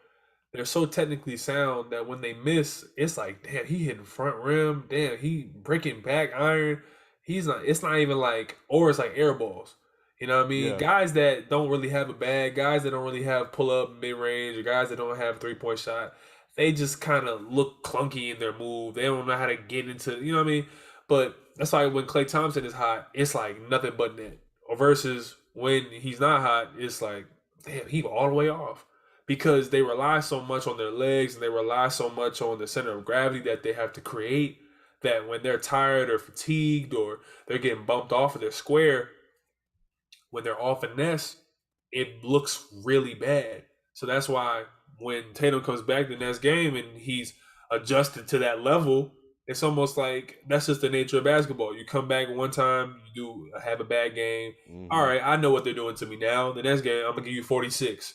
They're so technically sound that when they miss, it's like, damn, he hitting front rim. Damn, he breaking back iron. He's not. It's not even like, or it's like air balls. You know what I mean? Yeah. Guys that don't really have a bag, guys that don't really have pull up mid range, or guys that don't have a 3-point shot. They just kind of look clunky in their move. They don't know how to get into, you know what I mean? But that's why when Klay Thompson is hot, it's like nothing but net. Or versus when he's not hot, it's like, damn, he all the way off. Because they rely so much on their legs, and they rely so much on the center of gravity that they have to create, that when they're tired or fatigued or they're getting bumped off of their square, when they're all finesse, it looks really bad. So that's why when Tatum comes back the next game and he's adjusted to that level, it's almost like that's just the nature of basketball. You come back one time, you do have a bad game. Mhm. All right, I know what they're doing to me now. The next game, I'm gonna give you 46.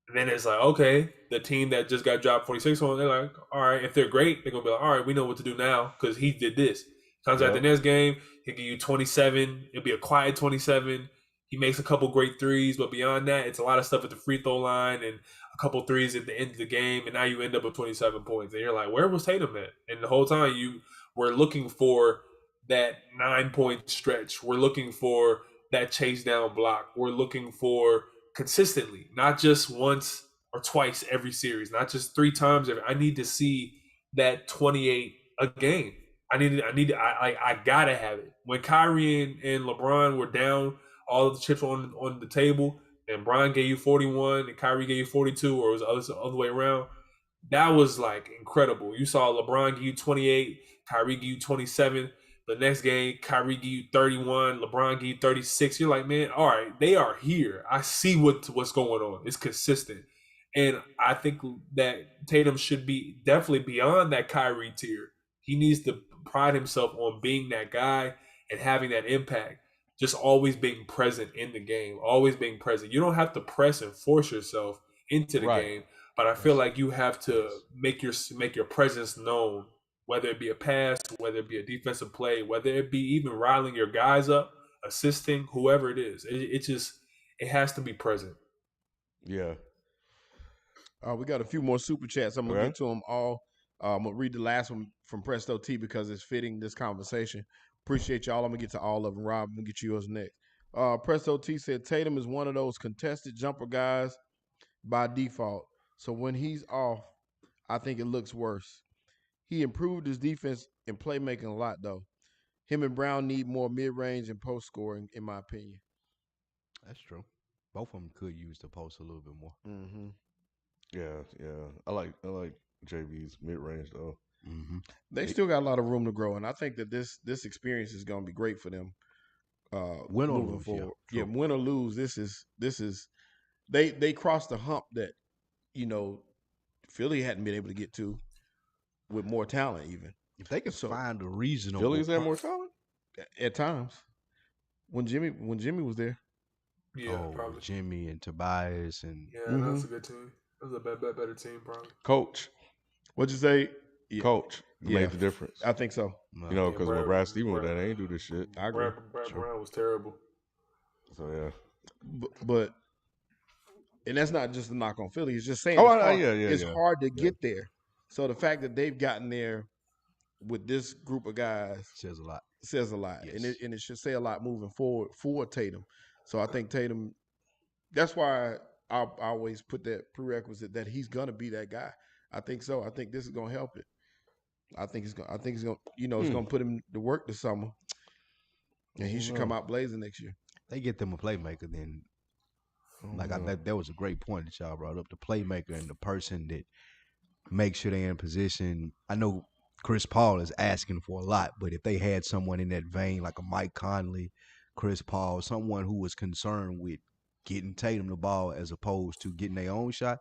And then it's like, okay, the team that just got dropped 46 on, they're like, all right, if they're great, they're gonna be like, all right, we know what to do now because he did this. Comes out the next game, he'll give you 27. It'll be a quiet 27. He makes a couple great threes, but beyond that, it's a lot of stuff at the free throw line and a couple threes at the end of the game, and now you end up with 27 points. And you're like, where was Tatum at? And the whole time you were looking for that 9-point stretch. We're looking for that chase down block. We're looking for consistently, not just once or twice every series, not just 3 times every. I need to see that 28 a game. I gotta have it. When Kyrie and LeBron were down all of the chips on the table, and Bron gave you 41 and Kyrie gave you 42, or it was the other way around, that was like incredible. You saw LeBron give you 28, Kyrie give you 27. The next game, Kyrie give you 31, LeBron give you 36. You're like, man, all right, they are here. I see what's going on. It's consistent. And I think that Tatum should be definitely beyond that Kyrie tier. He needs to pride himself on being that guy and having that impact. Just always being present in the game, always being present. You don't have to press and force yourself into the game, but I feel like you have to make your presence known, whether it be a pass, whether it be a defensive play, whether it be even riling your guys up, assisting, whoever it is. It has to be present. Yeah. We got a few more super chats. I'm gonna get to them all. I'm gonna read the last one from Presto T because it's fitting this conversation. Appreciate y'all. I'm gonna get to all of them. Rob, I'm gonna get you yours next. Presto T said Tatum is one of those contested jumper guys by default. So when he's off, I think it looks worse. He improved his defense and playmaking a lot, though. Him and Brown need more mid-range and post scoring, in my opinion. That's true. Both of them could use the post a little bit more. Mm-hmm. Yeah. I like JB's mid-range though. Mm-hmm. They still got a lot of room to grow, and I think that this experience is going to be great for them. Win or moving lose, forward, yeah, win or lose. This is they crossed the hump that Philly hadn't been able to get to with more talent. Even if they could find a reasonable, Philly's had more talent at times when Jimmy was there. Yeah, probably Jimmy and Tobias and that's a good team. That's a better team, probably. Coach, what'd you say? Yeah. Coach made the difference. I think so. Because when Brad Stevens was there, they ain't do this shit. I agree. Brad Brown was terrible. So yeah, but and that's not just a knock on Philly. It's just saying it's hard to get there. So the fact that they've gotten there with this group of guys says a lot. Yes. And it should say a lot moving forward for Tatum. So I think Tatum. That's why I always put that prerequisite that he's gonna be that guy. I think so. I think this is gonna help it. I think he's gonna. It's gonna put him to work this summer, and he should come out blazing next year. They get them a playmaker, then. That was a great point that y'all brought up. The playmaker and the person that makes sure they're in position. I know Chris Paul is asking for a lot, but if they had someone in that vein like a Mike Conley, Chris Paul, someone who was concerned with getting Tatum the ball as opposed to getting their own shot,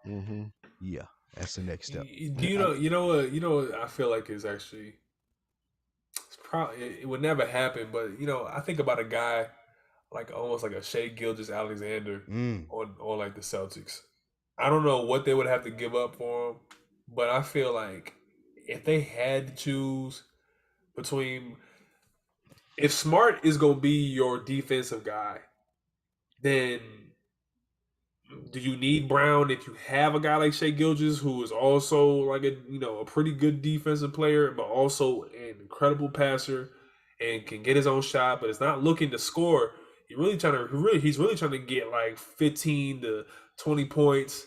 yeah, that's the next step. You know what I feel like is actually it would never happen, but I think about a guy like almost like a Shai Gilgeous-Alexander on like the Celtics. I don't know what they would have to give up for him, but I feel like if they had to choose between, if Smart is gonna be your defensive guy, then do you need Brown if you have a guy like Shai Gilgeous who is also like a pretty good defensive player, but also an incredible passer and can get his own shot, but is not looking to score. He's really trying to get like 15 to 20 points.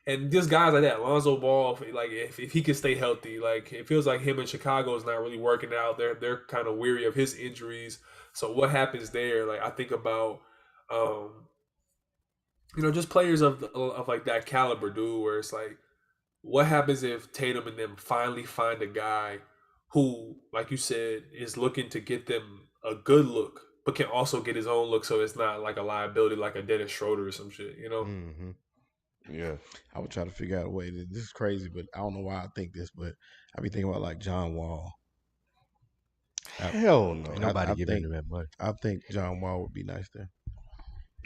And just guys like that, Lonzo Ball, like if he can stay healthy, like it feels like him in Chicago is not really working out. They're kind of weary of his injuries. So what happens there? Like I think about, just players of like that caliber, dude. Where it's like, what happens if Tatum and them finally find a guy who, like you said, is looking to get them a good look, but can also get his own look, so it's not like a liability like a Dennis Schroeder or some shit, Mm-hmm. Yeah. I would try to figure out a way. This is crazy, but I don't know why I think this, but I be thinking about like John Wall. Hell no. Ain't nobody I giving think- him that money. I think John Wall would be nice there.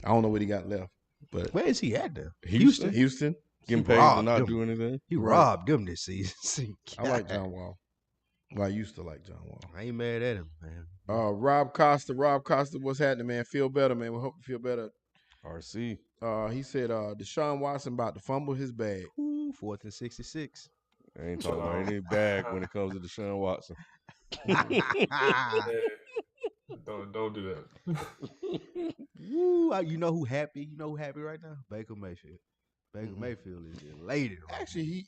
I don't know what he got left, but Where is he at though? Houston? Houston. Getting He paid to robbed not them. do anything. He Right. robbed them this season. I like John Wall. Well, I used to like John Wall. I ain't mad at him, man. Rob Costa, what's happening, man? Feel better, man. We hope you feel better. RC. He said Deshaun Watson about to fumble his bag. Ooh, 4th and 66. I ain't talking about any bag when it comes to Deshaun Watson. Don't do that. Woo, you know who happy? You know who happy right now? Baker Mayfield. Baker Mayfield is elated. Right Actually,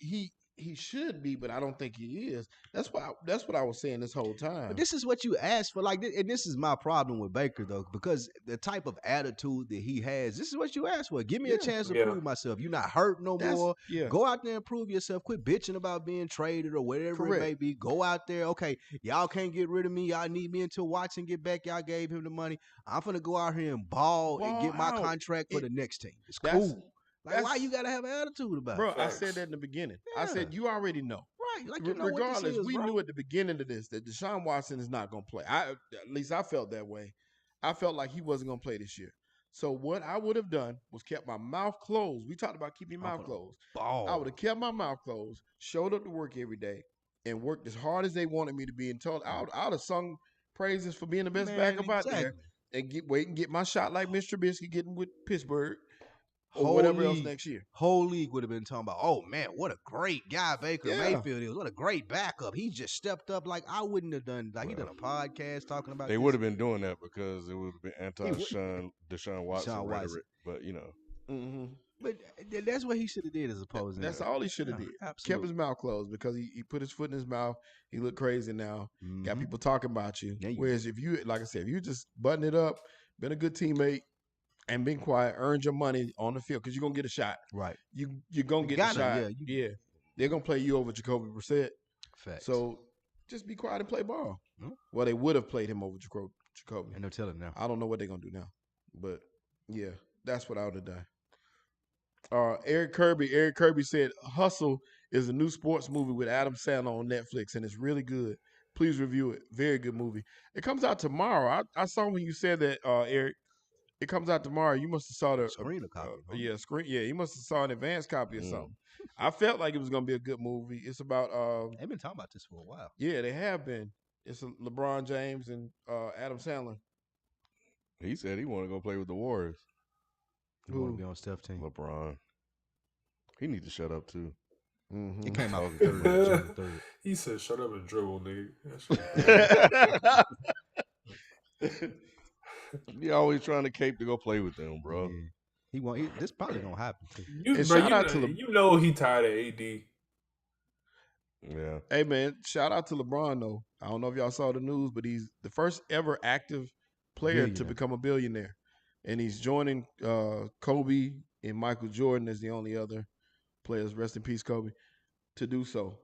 he should be, but I don't think he is. That's what I was saying this whole time. But this is what you asked for, like, and this is my problem with Baker though, because the type of attitude that he has, this is what you asked for. Give me a chance to prove myself. You're not hurt no more. Yeah. Go out there and prove yourself. Quit bitching about being traded or whatever it may be. Go out there. Okay, y'all can't get rid of me. Y'all need me until Watson get back. Y'all gave him the money. I'm finna go out here and ball and get my contract for the next team. It's cool. Like, why you gotta have an attitude about it? Bro, I said that in the beginning. Yeah. I said, you already know. Right. Like, you know regardless, what this is, we bro. knew at the beginning of this that Deshaun Watson is not going to play. At least I felt that way. I felt like he wasn't going to play this year. So what I would have done was kept my mouth closed. We talked about keeping your mouth closed. I would have kept my mouth closed, showed up to work every day, and worked as hard as they wanted me to be. And told I would have sung praises for being the best backup out there, and wait and get my shot like Mr. Trubisky getting with Pittsburgh. Or whatever else next year. Whole league would have been talking about, oh man, what a great guy Baker Mayfield is. What a great backup. He just stepped up like I wouldn't have done. Like, he done a podcast talking about They would have been doing that because it would have been Deshaun Watson rhetoric. But, you know. Mm-hmm. But that's what he should have did as opposed to that's all he should have did. Absolutely. Kept his mouth closed because he put his foot in his mouth. He looked crazy now. Got people talking about you. Whereas if you, like I said, if you just button it up, been a good teammate, and being quiet, earned your money on the field because you're gonna get a shot. Right. You're gonna get a shot. Yeah. They're gonna play you over Jacoby Brissett. Facts. So just be quiet and play ball. Well, they would have played him over Jacoby. And no telling now. I don't know what they're gonna do now. But yeah, that's what I would have done. Eric Kirby said Hustle is a new sports movie with Adam Sandler on Netflix, and it's really good. Please review it. Very good movie. It comes out tomorrow. I saw when you said that, Eric. It comes out tomorrow. You must have saw the screen copy. You must have saw an advanced copy or something. I felt like it was gonna be a good movie. It's about they've been talking about this for a while. Yeah, they have been. It's LeBron James and Adam Sandler. He said he want to go play with the Warriors. He want to be on Steph's team. LeBron. He needs to shut up too. Mm-hmm. It came out third. He said, "Shut up and dribble, nigga." You always trying to cape to go play with them, bro. Yeah. This probably gonna happen too. You know he tired of AD. Yeah. Hey man, shout out to LeBron though. I don't know if y'all saw the news, but he's the first ever active player to become a billionaire, and he's joining Kobe and Michael Jordan as the only other players. Rest in peace, Kobe. To do so,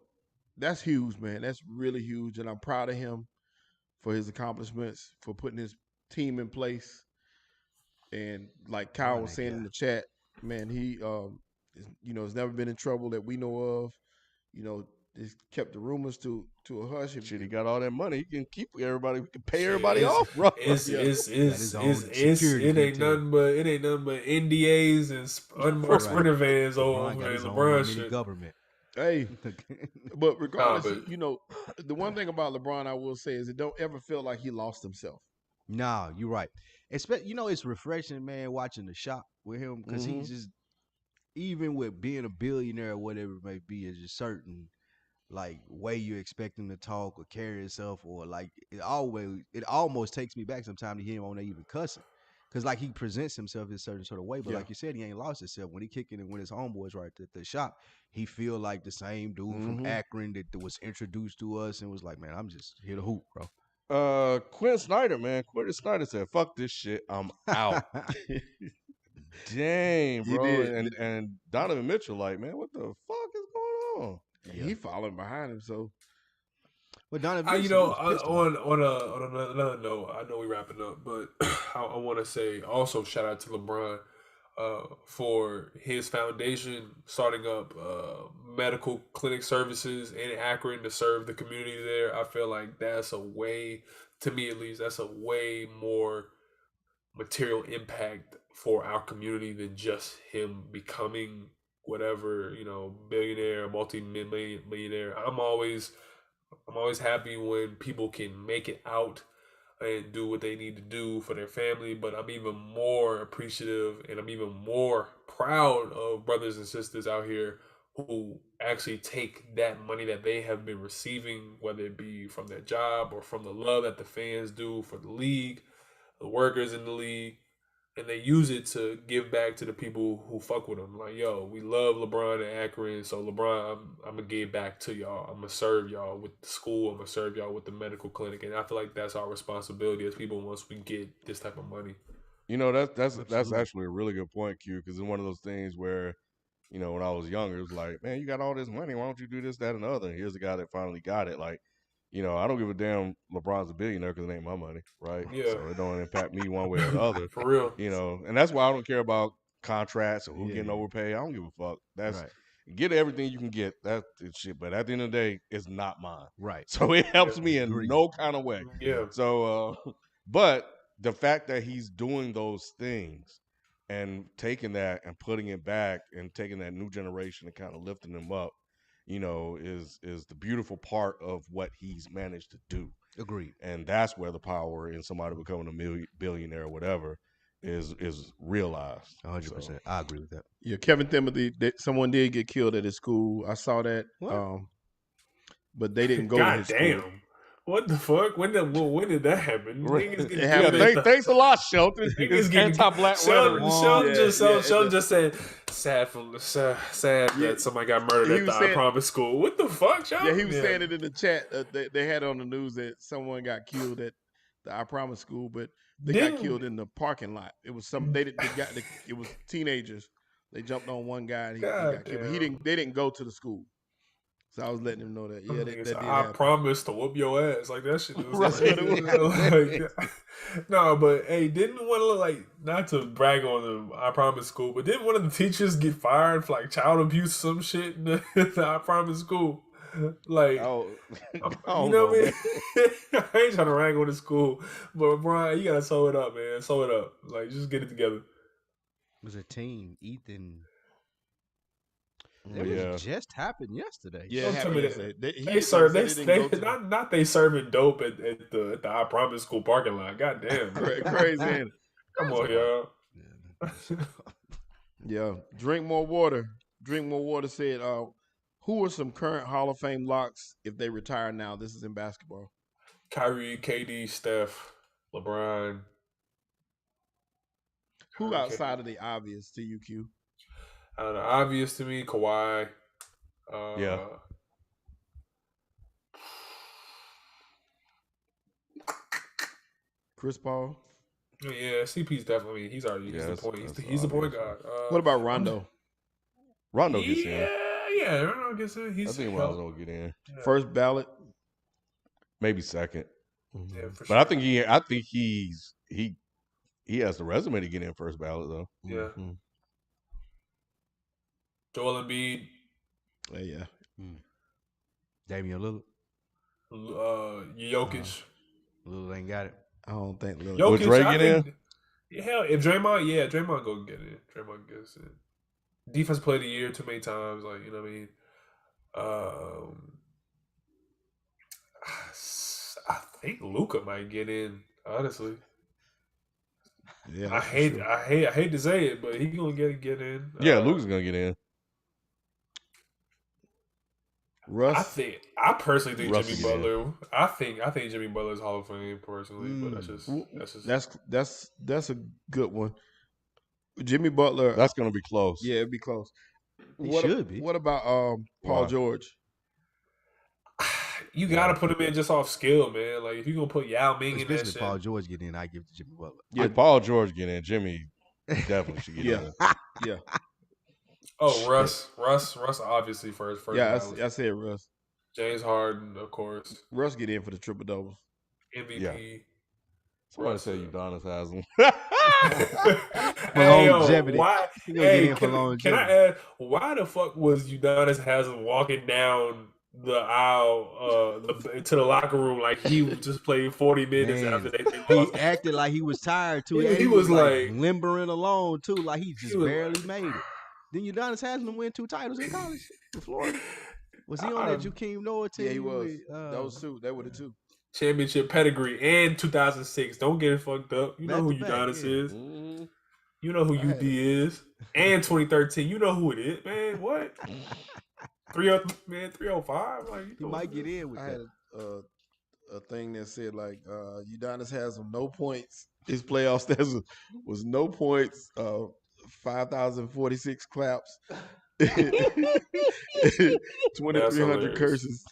that's huge, man. That's really huge, and I'm proud of him for his accomplishments, for putting his team in place. And like Kyle was saying in the chat, man, he has never been in trouble that we know of. He's kept the rumors to a hush. Shit, he got all that money. He can keep everybody. We can pay everybody off, bro. It ain't nothing but NDAs and unmarked sprinter vans over LeBron shit. Government. Hey, but regardless, the one thing about LeBron I will say is it don't ever feel like he lost himself. No, you're right. It's refreshing, man, watching the shop with him because he's just, even with being a billionaire or whatever it may be, is a certain like way you expect him to talk or carry himself, or like it almost takes me back sometimes to hear him on there even cussing. Because like he presents himself in a certain sort of way, but like you said, he ain't lost himself. When he kicking it with his homeboys right at the shop, he feel like the same dude from Akron that was introduced to us and was like, man, I'm just here to hoop, bro. Quinn Snyder, man. Quinn Snyder said, "Fuck this shit, I'm out." Dang, bro. And Donovan Mitchell, like, man, what the fuck is going on? Yeah. He following behind him, so But Donovan, on another note, I know we're wrapping up, but I want to say also shout out to LeBron for his foundation starting up medical clinic services in Akron to serve the community there. I feel like that's a way, to me at least, that's a way more material impact for our community than just him becoming whatever, billionaire, multi-millionaire. I'm always happy when people can make it out and do what they need to do for their family, but I'm even more appreciative and I'm even more proud of brothers and sisters out here who actually take that money that they have been receiving, whether it be from their job or from the love that the fans do for the league, the workers in the league, and they use it to give back to the people who fuck with them. Like, yo, we love LeBron and Akron, so LeBron, I'm gonna give back to y'all. I'm gonna serve y'all with the school. I'm gonna serve y'all with the medical clinic, and I feel like that's our responsibility as people once we get this type of money. That's actually a really good point, Q, because it's one of those things where, when I was younger, it was like, man, you got all this money. Why don't you do this, that, and the other? And here's the guy that finally got it. Like, I don't give a damn LeBron's a billionaire because it ain't my money, right? Yeah. So it don't impact me one way or the other. For real. And that's why I don't care about contracts or who getting overpaid. I don't give a fuck. That's right. Get everything you can get. That's shit. But at the end of the day, it's not mine. Right. So it helps me in no kind of way. Yeah. So, but the fact that he's doing those things and taking that and putting it back and taking that new generation and kind of lifting them up, is the beautiful part of what he's managed to do. Agreed. And that's where the power in somebody becoming a billionaire or whatever is realized. 100%. So. I agree with that. Yeah, Kevin Timothy, someone did get killed at his school. I saw that. But they didn't go to his school. What the fuck? When did that happen? Thanks a lot, Shelton. It's anti-black rhetoric. Shelton just said, sad that somebody got murdered at the I Promise school. What the fuck, Shelton? Yeah, he was saying it in the chat. They had on the news that someone got killed at the I Promise school, but they got killed in the parking lot. It was it was teenagers. They jumped on one guy and he got killed. But they didn't go to the school. So I was letting him know that. Yeah, that did happen. Promise to whoop your ass. Like that shit. That's what it was. No, but hey, didn't one of not to brag on the I Promise school, but didn't one of the teachers get fired for child abuse or some shit in the I Promise school? Like, you know what I mean? I ain't trying to rag on the school, but Brian, you gotta sew it up, man. Sew it up. Like, just get it together. It was a teen, Ethan. It just happened yesterday. Yeah, they serving dope at the I Promise school parking lot. God damn, crazy. Come on, y'all. Yeah, drink more water. Drink more water said, who are some current Hall of Fame locks if they retire now? This is in basketball. Kyrie, KD, Steph, LeBron. Who outside of the obvious to you, Q? Obvious to me, Kawhi. Chris Paul. Yeah, CP's definitely. He's already. He's the point. He's the point guard. What about Rondo? Rondo gets in. Yeah, Rondo gets in. I think Rondo will get in. Yeah. First ballot, maybe second. Yeah, for but sure. I think he has the resume to get in first ballot though. Yeah. Mm-hmm. Joel Embiid. Yeah. Damian Lillard. Jokic. Lillard ain't got it. I don't think Lillard. Jokic, will Dre get in? Hell, if Draymond go get it. Draymond gets it. Defense player of the year too many times. Like, you know what I mean? I think Luka might get in, honestly. Yeah. I hate to say it, but he's gonna get in. Yeah, Luka's gonna get in. Russ. I personally think Jimmy Butler. I think Jimmy Butler's Hall of Fame personally, but that's a good one. Jimmy Butler. That's gonna be close. Yeah, it'd be close. It should be. What about Paul George? You gotta put him in just off skill, man. Like if you're gonna put Yao Ming in that shit. Paul George get in, I give it to Jimmy Butler. Yeah, Paul George get in. Jimmy definitely should get in. Yeah. Oh, Russ, obviously first. Yeah, I said Russ. James Harden, of course. Russ get in for the triple doubles. MVP. Yeah. Somebody say Udonis has him. Hey, yo, longevity. why? He gonna get in for Can longevity. I ask, why the fuck was Udonis Haslam walking down the aisle to the locker room like he just played 40 minutes Man, after they he lost? acted like he was tired too. He was like limbering along too, like he just barely like, made it. Then Udonis Haslam win 2 titles in college with Florida. Was he on that Joakim Noah team? Yeah, he was. Those two. They were the two. Championship pedigree and 2006. Don't get it fucked up. You know who Udonis is. Mm-hmm. You know who UD is. And 2013. You know who it is, man. What? 305. Like he might get in with that. I had a thing that said like Udonis has no points. His playoff stats was no points. 5,046 claps. 2,300 curses.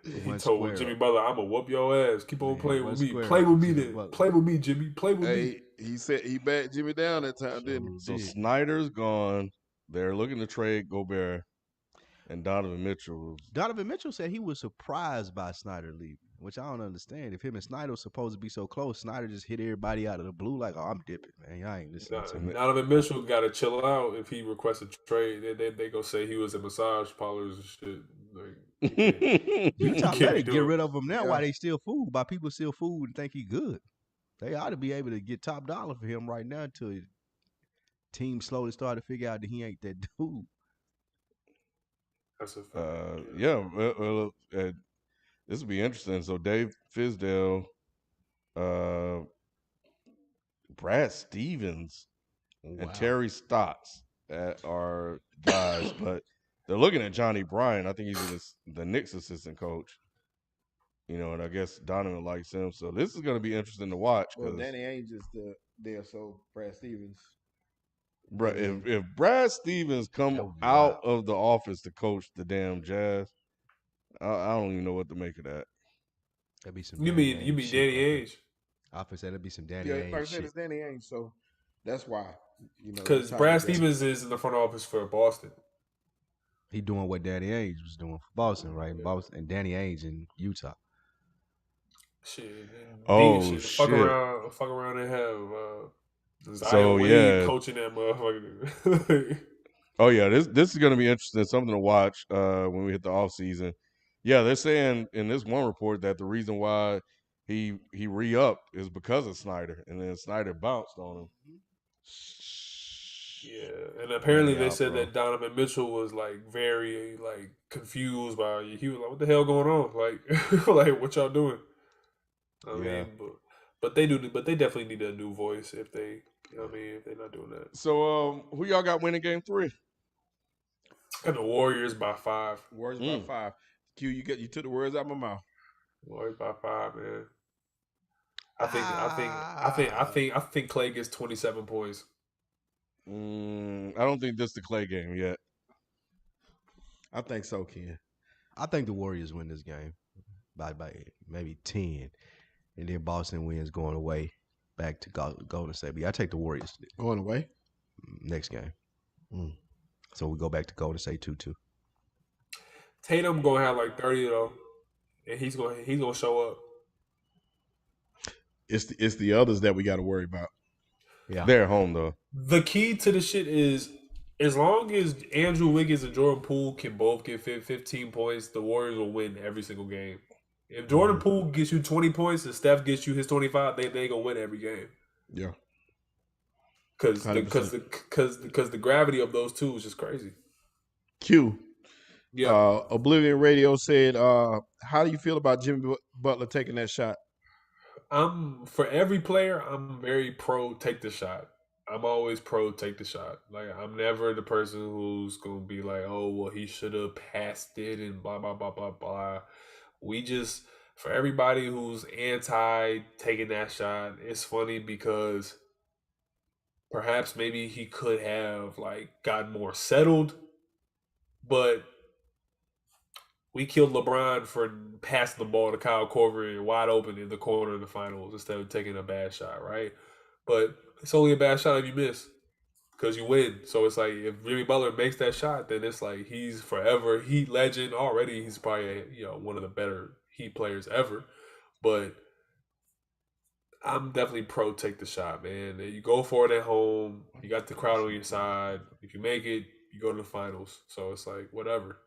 He told Jimmy Butler, "I'm gonna whoop your ass. Keep on playing with me. Play with me, then. Play with me, Jimmy. Play with me." He said he backed Jimmy down that time, didn't he? So Snyder's gone. They're looking to trade Gobert and Donovan Mitchell. Donovan Mitchell said he was surprised by Snyder leaving, which I don't understand. If him and Snyder were supposed to be so close, Snyder just hit everybody out of the blue like, "Oh, I'm dipping, man. I ain't listening to him." Donovan Mitchell got to chill out if he requests a trade. They go say he was at massage parlors and shit. Like, Utah better get rid of him now while they still fooled by people still fooled and think he good. They ought to be able to get top dollar for him right now until team slowly start to figure out that he ain't that dude. That's a fact. Yeah. Well, this will be interesting. So Dave Fizdale, Brad Stevens, and Terry Stotts are guys, but they're looking at Johnny Bryant. I think he's the Knicks assistant coach. You know, and I guess Donovan likes him. So this is going to be interesting to watch. Well, Danny Ainge is there, so Brad Stevens. Bro, if Brad Stevens come out of the office to coach the damn Jazz, I don't even know what to make of that. That'd be some. You mean Danny Ainge? Office that'd be some Danny Ainge. Like I said, it's Danny Ainge, so that's why. Because Brad Stevens is in the front office for Boston. He doing what Danny Ainge was doing for Boston, right? Boston and Danny Ainge in Utah. Shit. Oh, shit. Fuck around and have Zion Wade coaching that motherfucker. Oh yeah, this is gonna be interesting. Something to watch when we hit the off season. Yeah, they're saying in this one report that the reason why he re-upped is because of Snyder, and then Snyder bounced on him. Yeah, and apparently they said that Donovan Mitchell was like very like confused by he was like, "What the hell going on? Like, like what y'all doing?" I mean, but they definitely need a new voice if they, if they're not doing that. So, who y'all got winning game 3? Got the Warriors by 5. Warriors by 5. Q, you took the words out of my mouth. Warriors by 5, man. I think Clay gets 27 points. I don't think this is the Clay game yet. I think so, Ken. I think the Warriors win this game by maybe 10. And then Boston wins going away back to Golden State. But I take the Warriors. Going away? Next game. So we go back to Golden State 2-2. Tatum going to have like 30 though. And he's going to show up. It's the others that we got to worry about. Yeah. They're at home though. The key to the shit is as long as Andrew Wiggins and Jordan Poole can both get 15 points, the Warriors will win every single game. If Jordan Poole gets you 20 points and Steph gets you his 25, they gonna win every game. Yeah, because the gravity of those two is just crazy. Q, Oblivion Radio said, "How do you feel about Jimmy Butler taking that shot?" For every player, I'm very pro take the shot. I'm always pro take the shot. Like I'm never the person who's gonna be like, oh well, he should have passed it and blah blah blah blah blah. We just, for everybody who's anti taking that shot, it's funny because perhaps maybe he could have like gotten more settled, but we killed LeBron for passing the ball to Kyle Korver wide open in the corner in the finals instead of taking a bad shot, right? But it's only a bad shot if you miss because you win. So it's like if Jimmy Butler makes that shot, then it's like he's forever Heat legend already. He's probably one of the better Heat players ever. But I'm definitely pro take the shot, man. You go for it at home. You got the crowd on your side. If you make it, you go to the finals. So it's like whatever.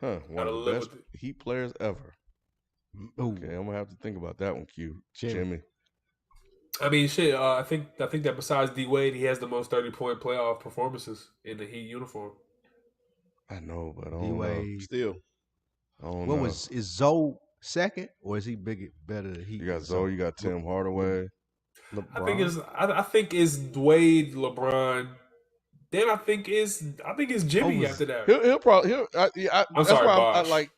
One of the best Heat players ever. Ooh. Okay, I'm gonna have to think about that one, Q. Jimmy. I mean, shit. I think that besides D Wade, he has the most 30-point playoff performances in the Heat uniform. I know, but I don't know. Still, I don't know. Is Zoe second, or is he better than Heat? You got Zoe. You got Tim Hardaway. LeBron. I think it's Wade, LeBron. Then I think it's Jimmy after that. He'll probably I'm sorry, Bosh.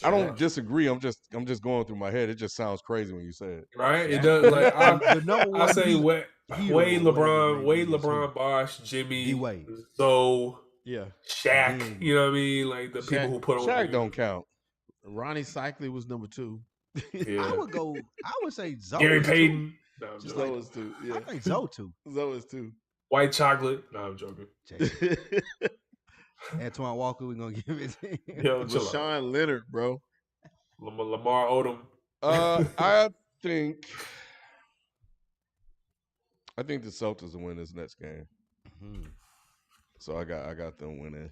I don't disagree. I'm just going through my head. It just sounds crazy when you say it. Right? It does. Like I say Wade, LeBron, Bosh, Jimmy, D-Wade. Zoe, Yeah. Shaq. You know what I mean? Like the people who put on. Shaq don't count. Ronnie Cycli was number 2. Yeah. I would say Zoe. Gary Payton. No, Zoe is 2. Yeah. I think Zoe 2. Zoe is 2. White chocolate. No, I'm joking. Antoine Walker, we're gonna give it. Yo, Rashawn Leonard, bro. Lamar Odom. I think the Celtics will win this next game. Mm-hmm. So I got them winning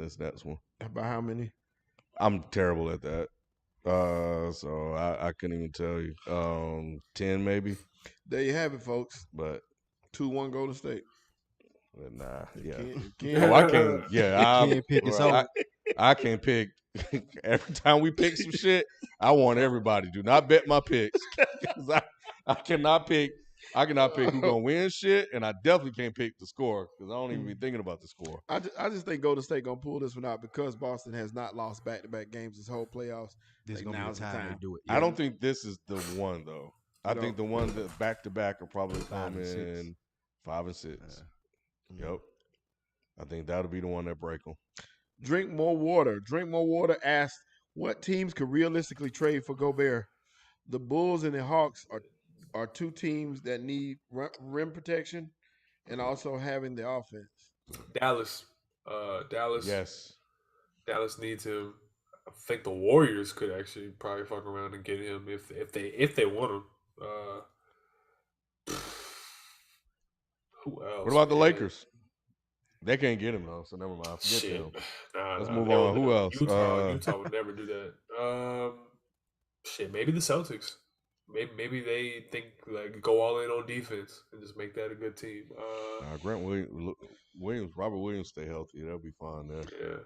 this next one. By how many? I'm terrible at that. So I couldn't even tell you. 10 maybe. There you have it, folks. But 2-1 Golden State. Nah, yeah. I can't. Yeah, I can't pick it up. I can't pick. Every time we pick some shit, I want everybody. Do not bet my picks. I cannot pick. I cannot pick who's gonna win shit, and I definitely can't pick the score because I don't even be thinking about the score. I just think Golden State gonna pull this one out because Boston has not lost back-to-back games this whole playoffs. This is gonna be the time to do it. Yeah. I don't think this is the one though. I think the one that back-to-back are probably 5 and 6. 5 and 6. Yep. I think that'll be the one that break them. Drink More Water. Drink More Water asked what teams could realistically trade for Gobert. The Bulls and the Hawks are 2 teams that need rim protection and also having the offense. Dallas. Yes. Dallas needs him. I think the Warriors could actually probably fuck around and get him if they want him. Who else? What about the Lakers? They can't get him though, so never mind. Forget them. Let's move on. Who else? Utah would never do that. Maybe the Celtics. Maybe they think like go all in on defense and just make that a good team. Grant Williams, Robert Williams, stay healthy. That'll be fine there. Yeah.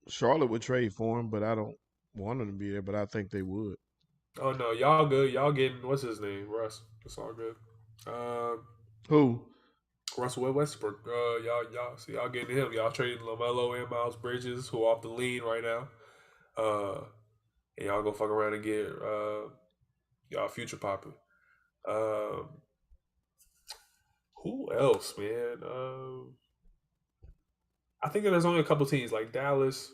Charlotte would trade for him, but I don't want him to be there. But I think they would. Oh no, y'all good. Y'all getting what's his name? Russ. It's all good. Who? Russell Westbrook. Y'all getting him. Y'all trading LaMelo and Miles Bridges, who off the lean right now. And y'all go fuck around and get y'all future popping. Who else, man? I think there's only a couple teams like Dallas,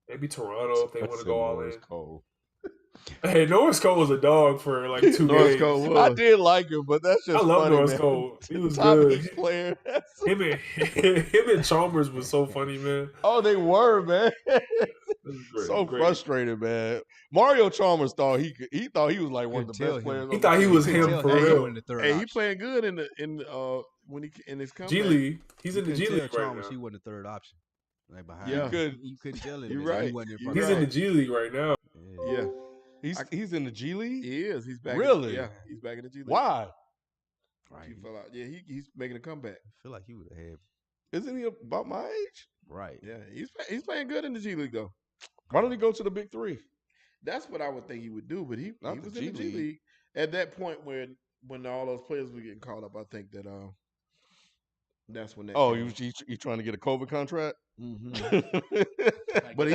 maybe Toronto if they want to go all in. Cole. Hey, Norris Cole was a dog for like 2 Norris games. Cole was. I did like him, but that's just I love funny, Norris man. Cole. He was Top good. player. Him and Chalmers was so funny, man. Oh, they were, man. Great. Frustrated, man. Mario Chalmers thought he was like one of the best players. He thought he was him for real. Hey, he playing good in his comeback. G League. He's in the G League right Chalmers, now. He wasn't the third option. Like behind Yeah. you couldn't tell him. You're right. He wasn't in front He's of in the him. G League right now. Yeah. He's in the G League? He is. He's back. Really? He's back in the G League. Why? Right. He fell out. Yeah, he's making a comeback. I feel like he would have. Isn't he about my age? Right. Yeah, he's playing good in the G League though. Why don't he go to the Big Three? That's what I would think he would do, but he Not was the in the G G League at that point when all those players were getting called up. I think that that's when that. Oh, he trying to get a COVID contract? Mm-hmm. But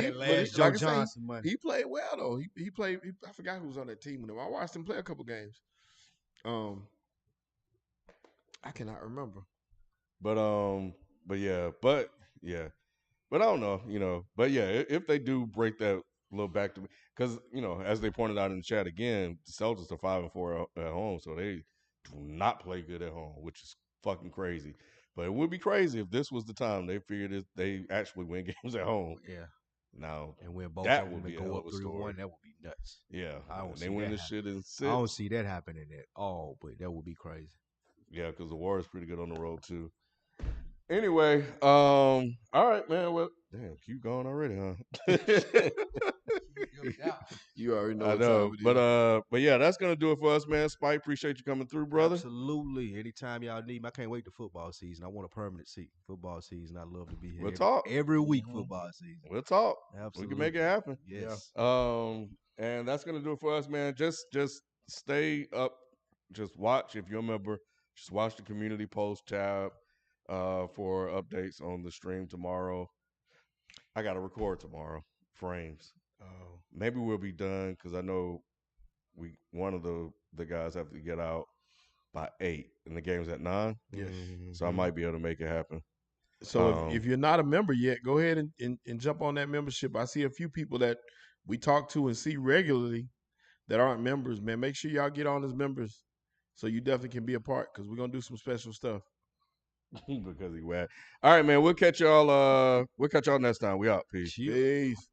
Joe Johnson money. he played well though. He played. I forgot who was on that team with him. I watched him play a couple games. I cannot remember. But I don't know, but yeah, if they do break that little back to me, because as they pointed out in the chat again, the Celtics are 5-4 at home, so they do not play good at home, which is fucking crazy. But it would be crazy if this was the time they figured they actually win games at home. Yeah. Now and win both that of them would be and a go hell up of a 3-1. story. That would be nuts. Yeah, I don't and see they win that this shit in 6. I don't see that happening at all, but that would be crazy. Yeah, because the Warriors pretty good on the road too. Anyway, all right, man. Well, damn, keep going already, huh? You already know. I know, but yeah, that's gonna do it for us, man. Spike, appreciate you coming through, brother. Absolutely. Anytime y'all need me, I can't wait to football season. I want a permanent seat. Football season. I love to be here. We'll talk every week. Football season. We'll talk. Absolutely. We can make it happen. Yes. And that's gonna do it for us, man. Just stay up. Just watch if you're a member. Just watch the community post tab for updates on the stream tomorrow. I got to record tomorrow. Frames. Oh. Maybe we'll be done because I know one of the guys have to get out by 8 and the game's at 9. Yes. So I might be able to make it happen. So if you're not a member yet, go ahead and jump on that membership. I see a few people that we talk to and see regularly that aren't members, man. Make sure y'all get on as members so you definitely can be a part because we're going to do some special stuff. Because he whacked. All right, man. We'll catch y'all next time. We out. Peace. Peace.